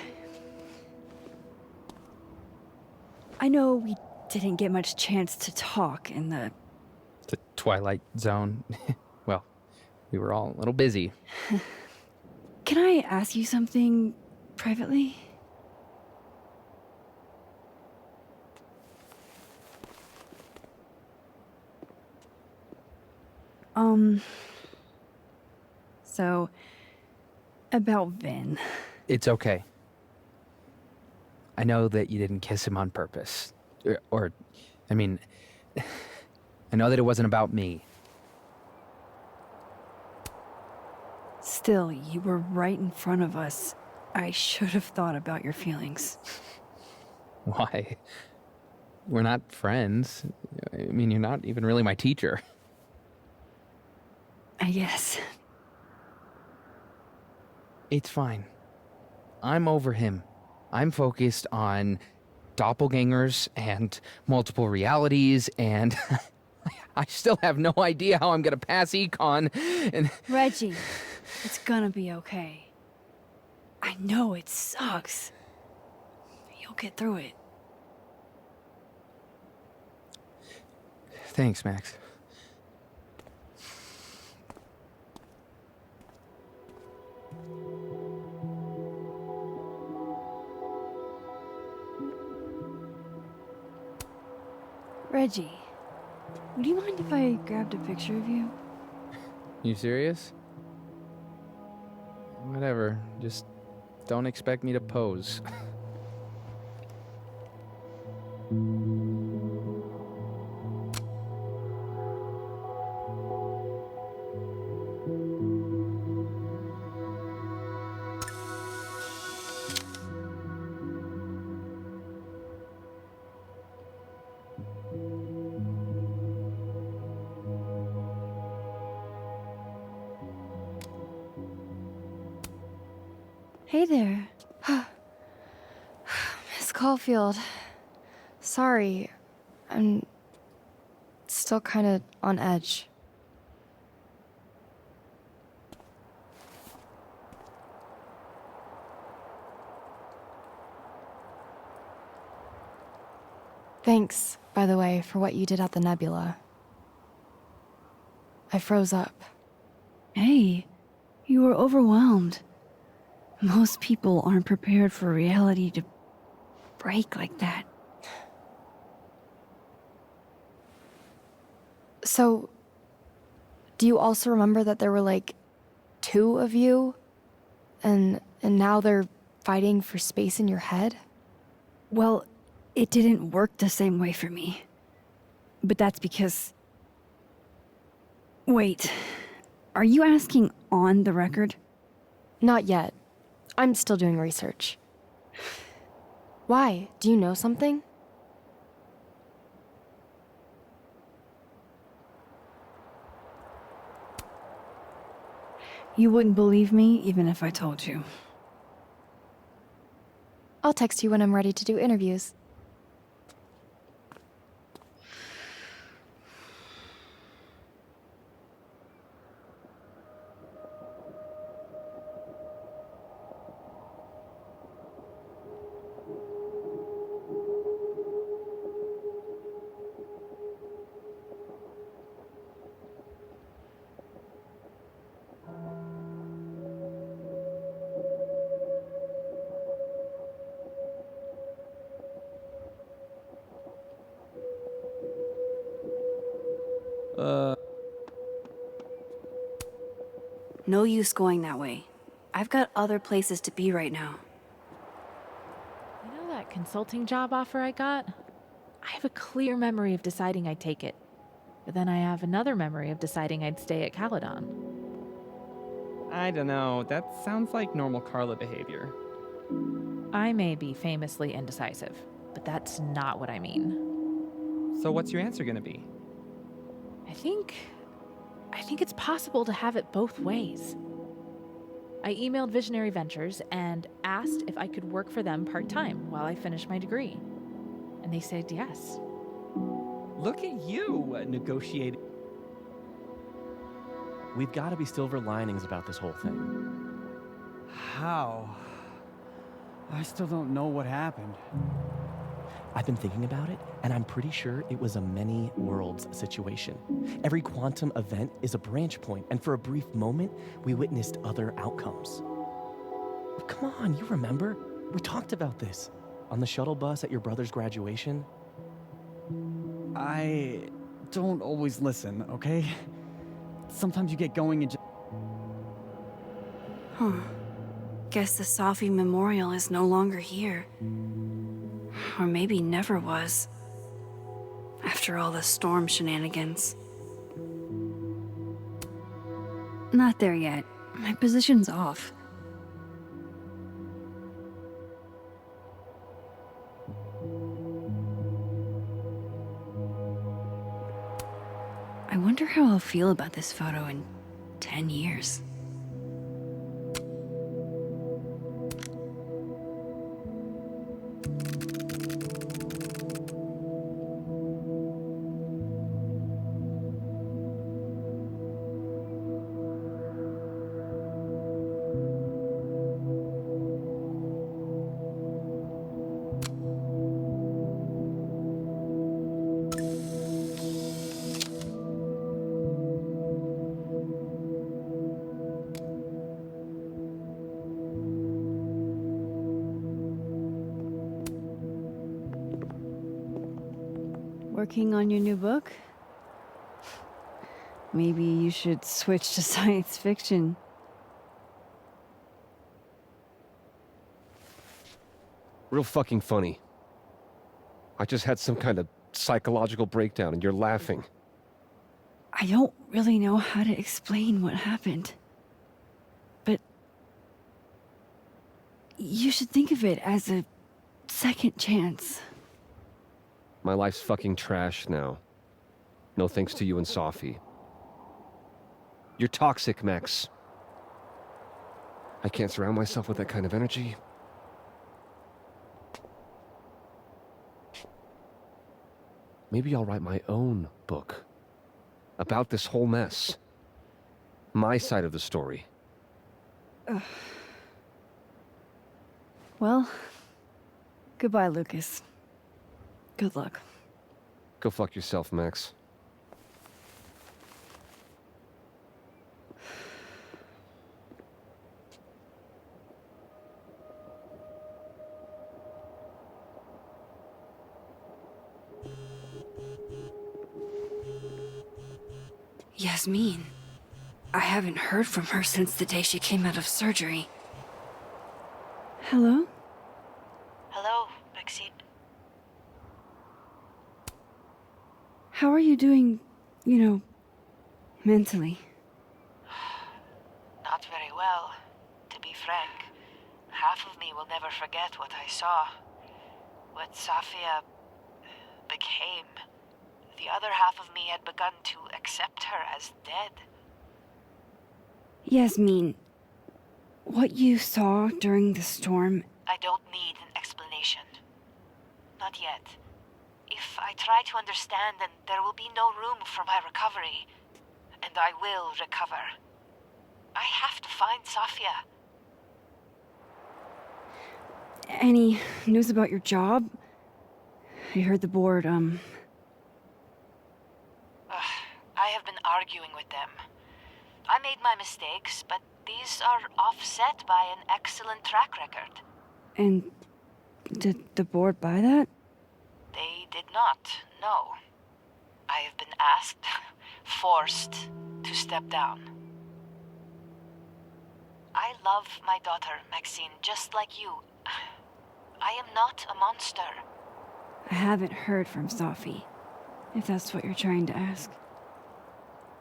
I know we didn't get much chance to talk in the Twilight Zone. Well, we were all a little busy. Can I ask you something privately? So, about Vin. It's okay. I know that you didn't kiss him on purpose. I mean, I know that it wasn't about me. Still, you were right in front of us. I should have thought about your feelings. Why? We're not friends. I mean, you're not even really my teacher. I guess. It's fine. I'm over him. I'm focused on doppelgangers and multiple realities, and I still have no idea how I'm gonna pass econ, and... Reggie, it's gonna be okay. I know it sucks. You'll get through it. Thanks, Max. Reggie, would you mind if I grabbed a picture of you? You serious? Whatever, just don't expect me to pose. Hey there. Miss Caulfield. Sorry. I'm still kind of on edge. Thanks, by the way, for what you did at the nebula. I froze up. Hey, you were overwhelmed. Most people aren't prepared for reality to break like that. So, do you also remember that there were like 2 of you? And now they're fighting for space in your head? Well, it didn't work the same way for me. But that's because... Wait, are you asking on the record? Not yet. I'm still doing research. Why? Do you know something? You wouldn't believe me even if I told you. I'll text you when I'm ready to do interviews. No use going that way. I've got other places to be right now. You know that consulting job offer I got? I have a clear memory of deciding I'd take it. But then I have another memory of deciding I'd stay at Caledon. I don't know. That sounds like normal Carla behavior. I may be famously indecisive, but that's not what I mean. So what's your answer gonna be? I think it's possible to have it both ways. I emailed Visionary Ventures and asked if I could work for them part-time while I finish my degree. And they said yes. Look at you, negotiating. We've got to be silver linings about this whole thing. How? I still don't know what happened. I've been thinking about it, and I'm pretty sure it was a many worlds situation. Every quantum event is a branch point, and for a brief moment, we witnessed other outcomes. Come on, you remember? We talked about this on the shuttle bus at your brother's graduation. I don't always listen, okay? Sometimes you get going and just... Huh. Guess the Safi Memorial is no longer here. Or maybe never was. After all the storm shenanigans. Not there yet. My position's off. I wonder how I'll feel about this photo in 10 years. Working on your new book? Maybe you should switch to science fiction. Real fucking funny. I just had some kind of psychological breakdown and you're laughing. I don't really know how to explain what happened. But you should think of it as a second chance. My life's fucking trash now. No thanks to you and Safi. You're toxic, Max. I can't surround myself with that kind of energy. Maybe I'll write my own book. About this whole mess. My side of the story. Well, goodbye, Lucas. Good luck. Go fuck yourself, Max. Yasmin. I haven't heard from her since the day she came out of surgery. Hello? Hello, Maxine. How are you doing, mentally? Not very well, to be frank. Half of me will never forget what I saw. What Safia became. The other half of me had begun to accept her as dead. Yasmin, what you saw during the storm... I don't need an explanation. explanation. Not yet. If I try to understand, then there will be no room for my recovery. And I will recover. I have to find Safia. Any news about your job? I heard the board, I have been arguing with them. I made my mistakes, but these are offset by an excellent track record. And did the board buy that? They did not, no. I have been asked, forced, to step down. I love my daughter, Maxine, just like you. I am not a monster. I haven't heard from Safi, if that's what you're trying to ask.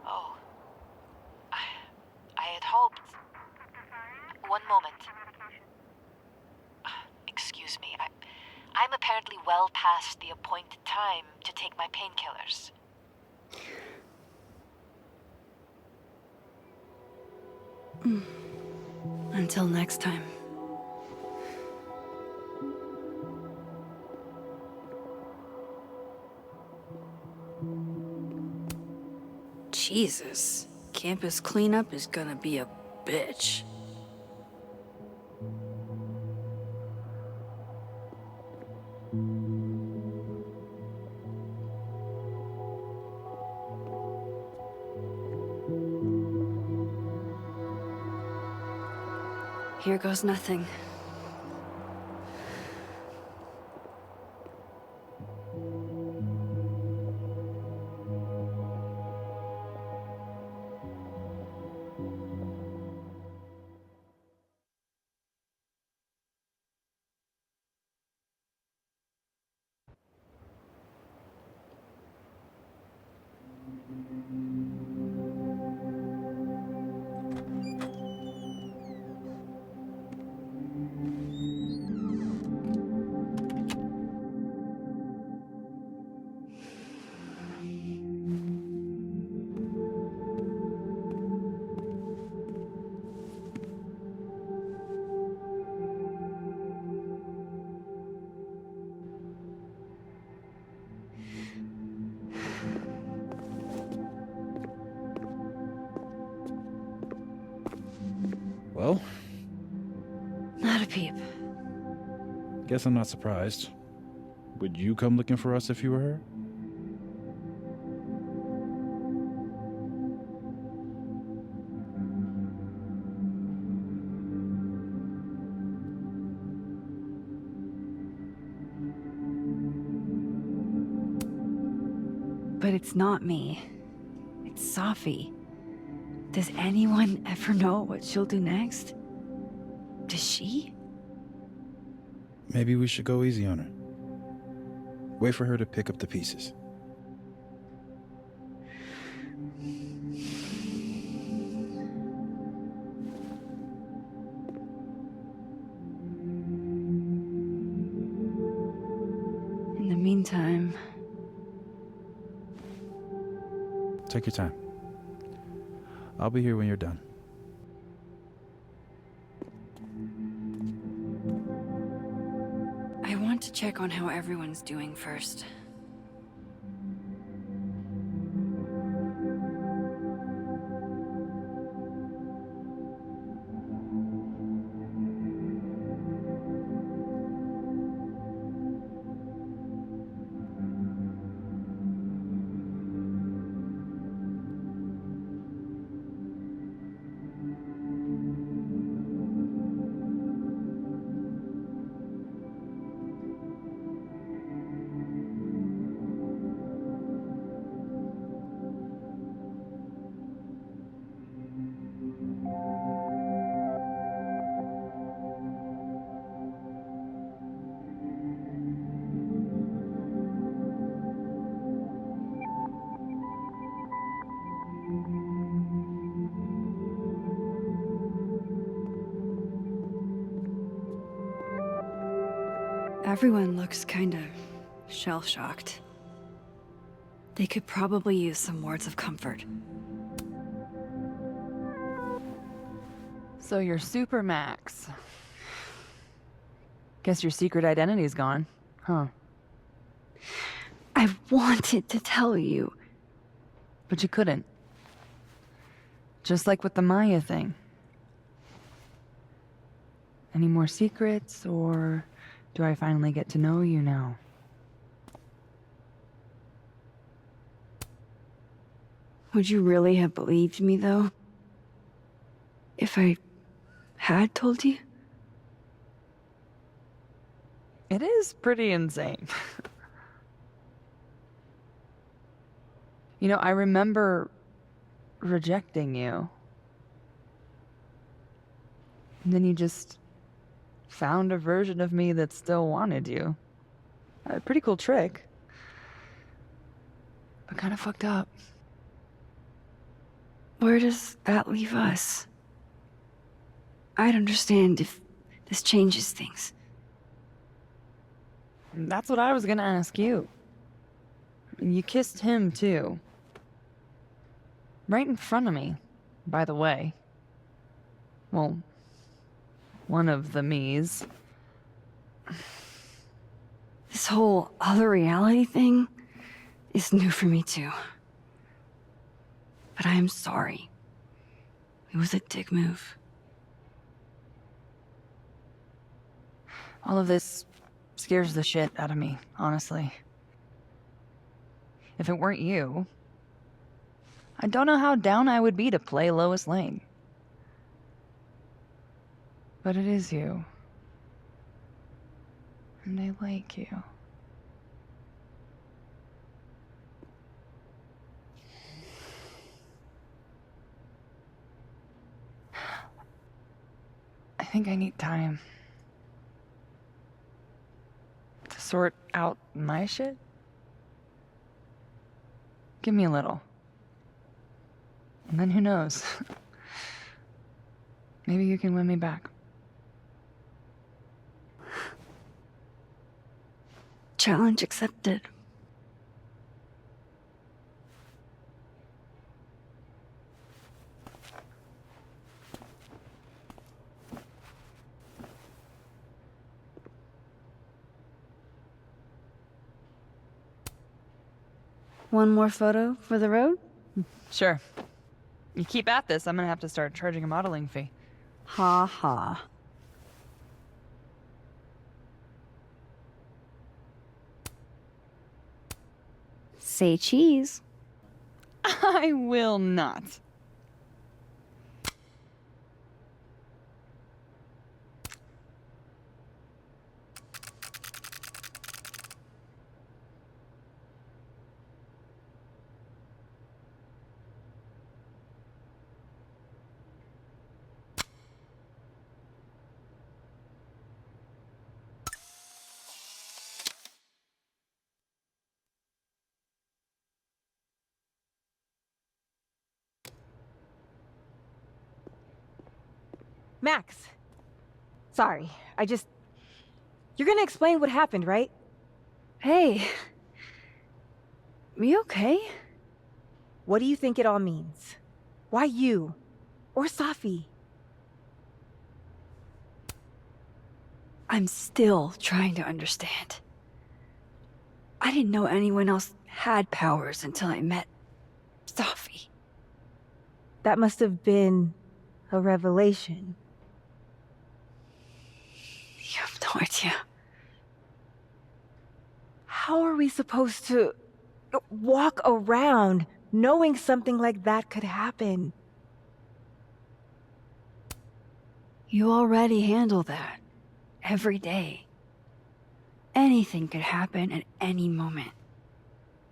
Oh. I had hoped... One moment. Excuse me, I'm apparently well past the appointed time to take my painkillers. Until next time. Jesus, campus cleanup is gonna be a bitch. Here goes nothing. Well? Not a peep. Guess I'm not surprised. Would you come looking for us if you were her? But it's not me. It's Safi. Does anyone ever know what she'll do next? Does she? Maybe we should go easy on her. Wait for her to pick up the pieces. In the meantime... Take your time. I'll be here when you're done. I want to check on how everyone's doing first. Everyone looks kinda shell-shocked. They could probably use some words of comfort. So you're Super Max. Guess your secret identity's gone, huh? I wanted to tell you. But you couldn't. Just like with the Maya thing. Any more secrets, or do I finally get to know you now? Would you really have believed me, though? If I had told you? It is pretty insane. You know, I remember rejecting you. And then you just found a version of me that still wanted you. A pretty cool trick. But kind of fucked up. Where does that leave us? I'd understand if this changes things. That's what I was gonna ask you. You kissed him, too. Right in front of me, by the way. Well, one of the me's. This whole other reality thing is new for me, too. But I am sorry. It was a dick move. All of this scares the shit out of me, honestly. If it weren't you, I don't know how down I would be to play Lois Lane. But it is you. And I like you. I think I need time to sort out my shit. Give me a little. And then who knows? Maybe you can win me back. Challenge accepted. One more photo for the road? Sure. You keep at this, I'm gonna have to start charging a modeling fee. Ha ha. Say cheese. I will not. Max! Sorry, You're gonna explain what happened, right? Hey. You okay? What do you think it all means? Why you? Or Safi? I'm still trying to understand. I didn't know anyone else had powers until I met Safi. That must have been a revelation. You have no idea. How are we supposed to walk around knowing something like that could happen? You already handle that. Every day. Anything could happen at any moment.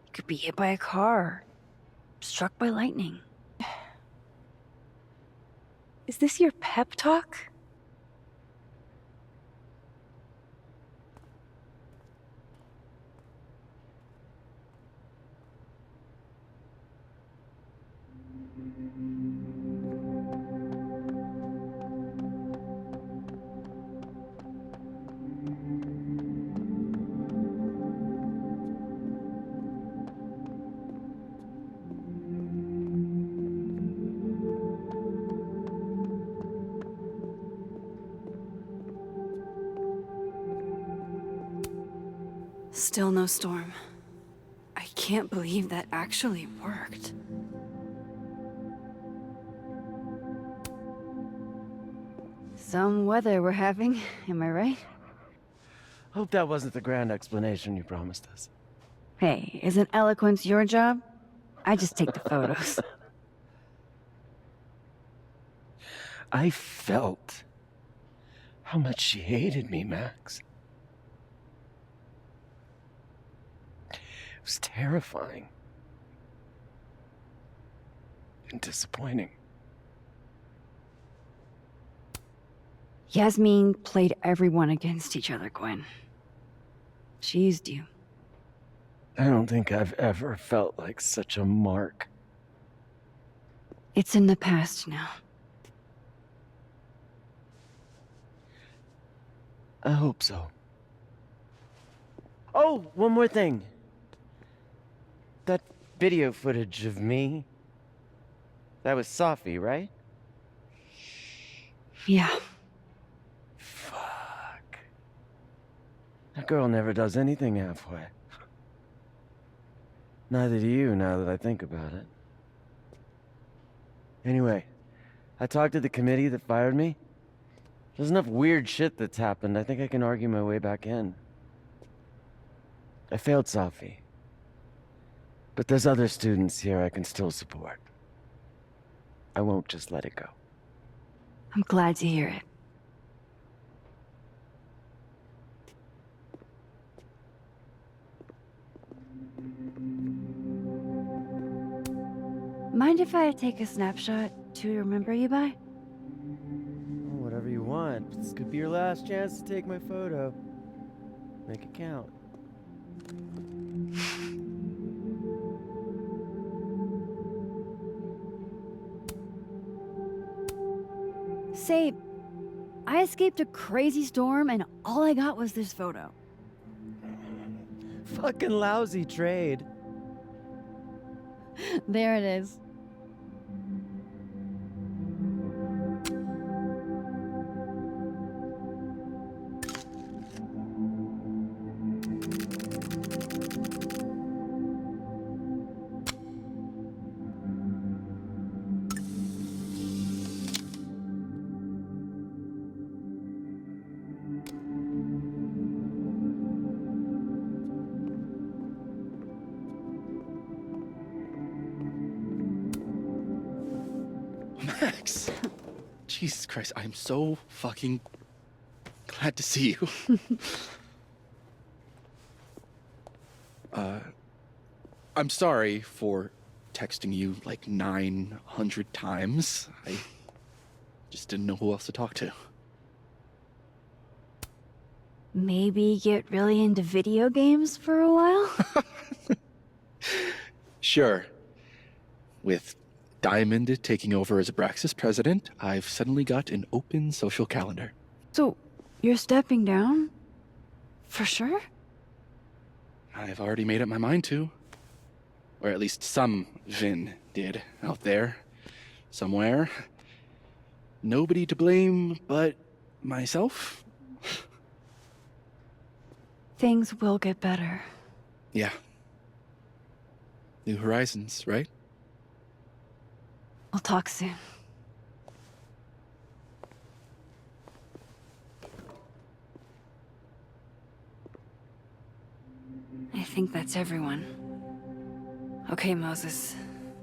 You could be hit by a car. Struck by lightning. Is this your pep talk? Still no storm. I can't believe that actually worked. Some weather we're having, am I right? Hope that wasn't the grand explanation you promised us. Hey, isn't eloquence your job? I just take the photos. I felt how much she hated me, Max. It was terrifying. And disappointing. Yasmin played everyone against each other, Gwen. She used you. I don't think I've ever felt like such a mark. It's in the past now. I hope so. Oh, one more thing. That video footage of me, that was Safi, right? Yeah. Fuck. That girl never does anything halfway. Neither do you, now that I think about it. Anyway, I talked to the committee that fired me. There's enough weird shit that's happened. I think I can argue my way back in. I failed Safi. But there's other students here I can still support. I won't just let it go. I'm glad to hear it. Mind if I take a snapshot to remember you by? Whatever you want. This could be your last chance to take my photo. Make it count. Say, I escaped a crazy storm and all I got was this photo. Fucking lousy trade. There it is. Max! Jesus Christ, I'm so fucking glad to see you. I'm sorry for texting you like 900 times. I just didn't know who else to talk to. Maybe get really into video games for a while? Sure. With Diamond taking over as Abraxas president, I've suddenly got an open social calendar. So, you're stepping down? For sure? I've already made up my mind to. Or at least some Vin did out there. Somewhere. Nobody to blame but myself. Things will get better. Yeah. New horizons, right? We'll talk soon. I think that's everyone. Okay, Moses.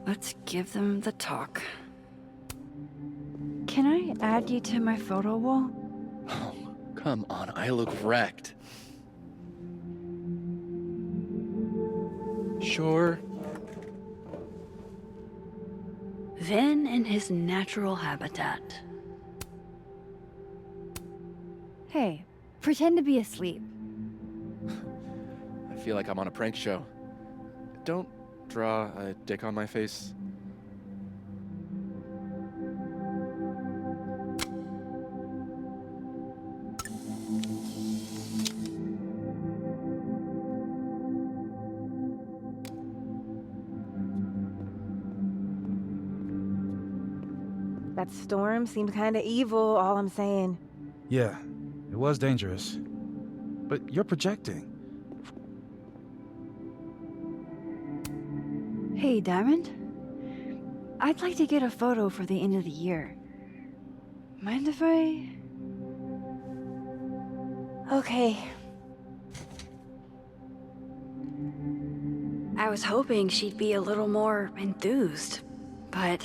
Let's give them the talk. Can I add you to my photo wall? Oh, come on, I look wrecked. Sure. Vin in his natural habitat. Hey, pretend to be asleep. I feel like I'm on a prank show. Don't draw a dick on my face. That storm seemed kinda evil, all I'm saying. Yeah, it was dangerous. But you're projecting. Hey, Diamond. I'd like to get a photo for the end of the year. Mind if I... Okay. I was hoping she'd be a little more enthused, but...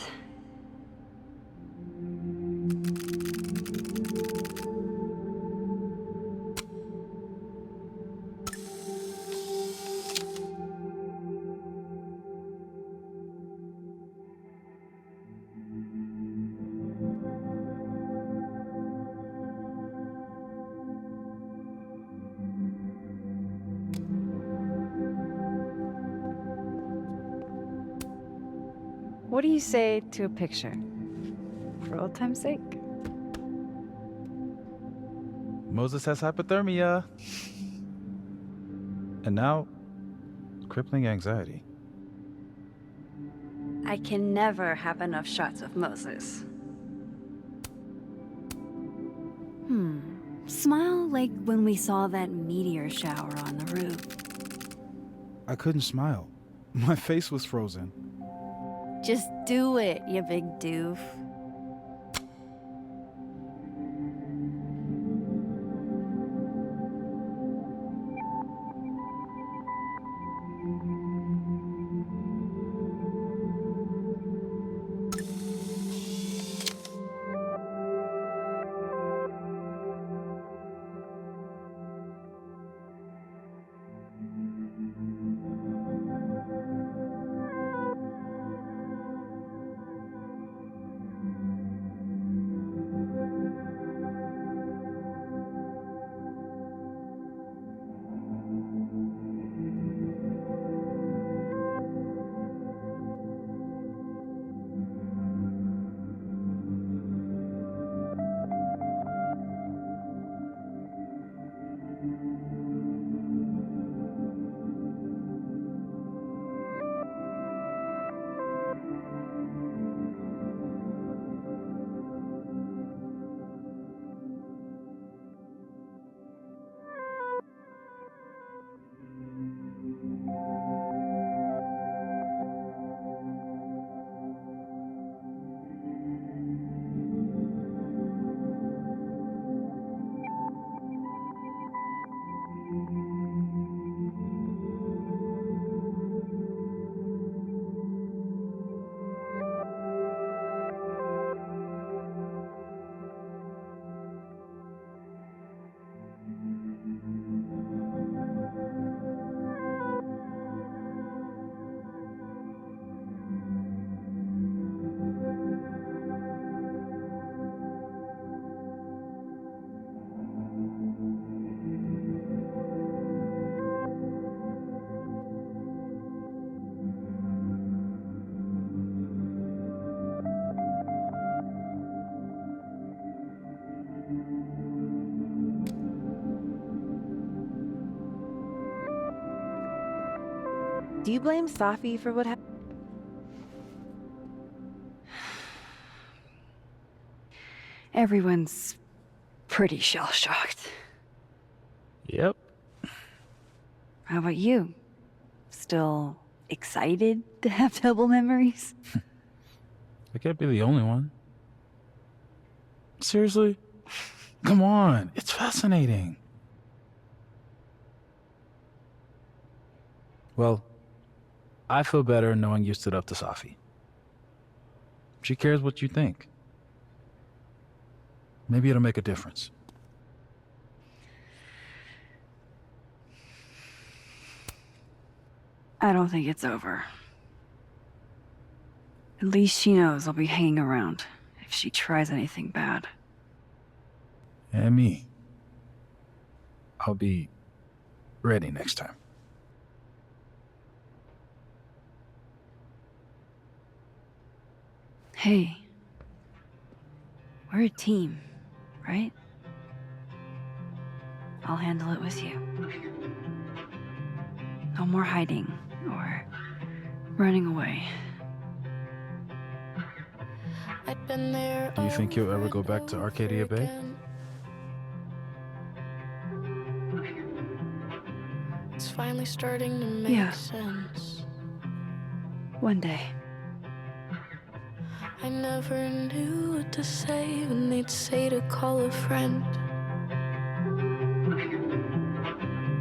What do you say to a picture? For old time's sake? Moses has hypothermia. And now, crippling anxiety. I can never have enough shots of Moses. Smile like when we saw that meteor shower on the roof. I couldn't smile. My face was frozen. Just do it, you big doof. Do you blame Safi for what happened? Everyone's pretty shell-shocked. Yep. How about you? Still excited to have double memories? I can't be the only one. Seriously? Come on, it's fascinating. Well, I feel better knowing you stood up to Safi. She cares what you think. Maybe it'll make a difference. I don't think it's over. At least she knows I'll be hanging around if she tries anything bad. And me. I'll be ready next time. Hey, we're a team, right? I'll handle it with you. No more hiding or running away. Do you think you'll ever go back to Arcadia Bay? It's finally starting to make Yeah. sense. One day. I never knew what to say when they'd say to call a friend.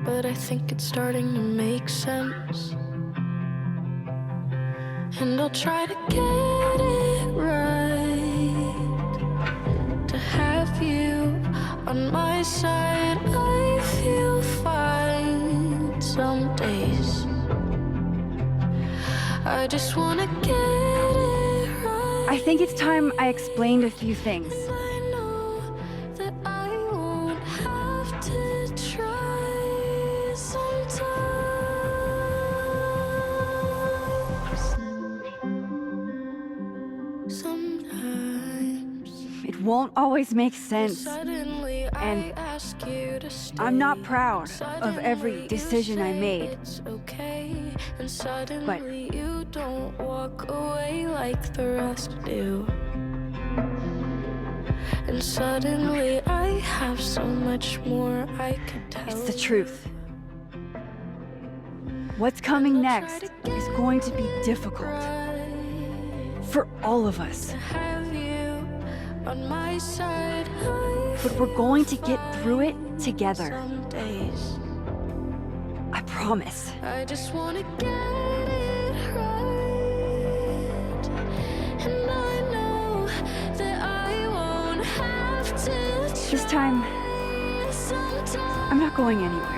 But I think it's starting to make sense. And I'll try to get it right. To have you on my side, I feel fine some days. I just wanna get it right. I think it's time I explained a few things. I know that I won't have to try sometimes. It won't always make sense. Suddenly And I ask you to stay. I'm not proud of every decision I made. It's okay. And suddenly you don't walk away like the rest do. And suddenly I have so much more I could tell. It's the truth. What's coming next is going to be difficult. For all of us. Have you on my side. But we're going to get through it together. Some days I promise. I just wanna get it right. And I know that I won't have to This time, try. Sometimes I'm not going anywhere.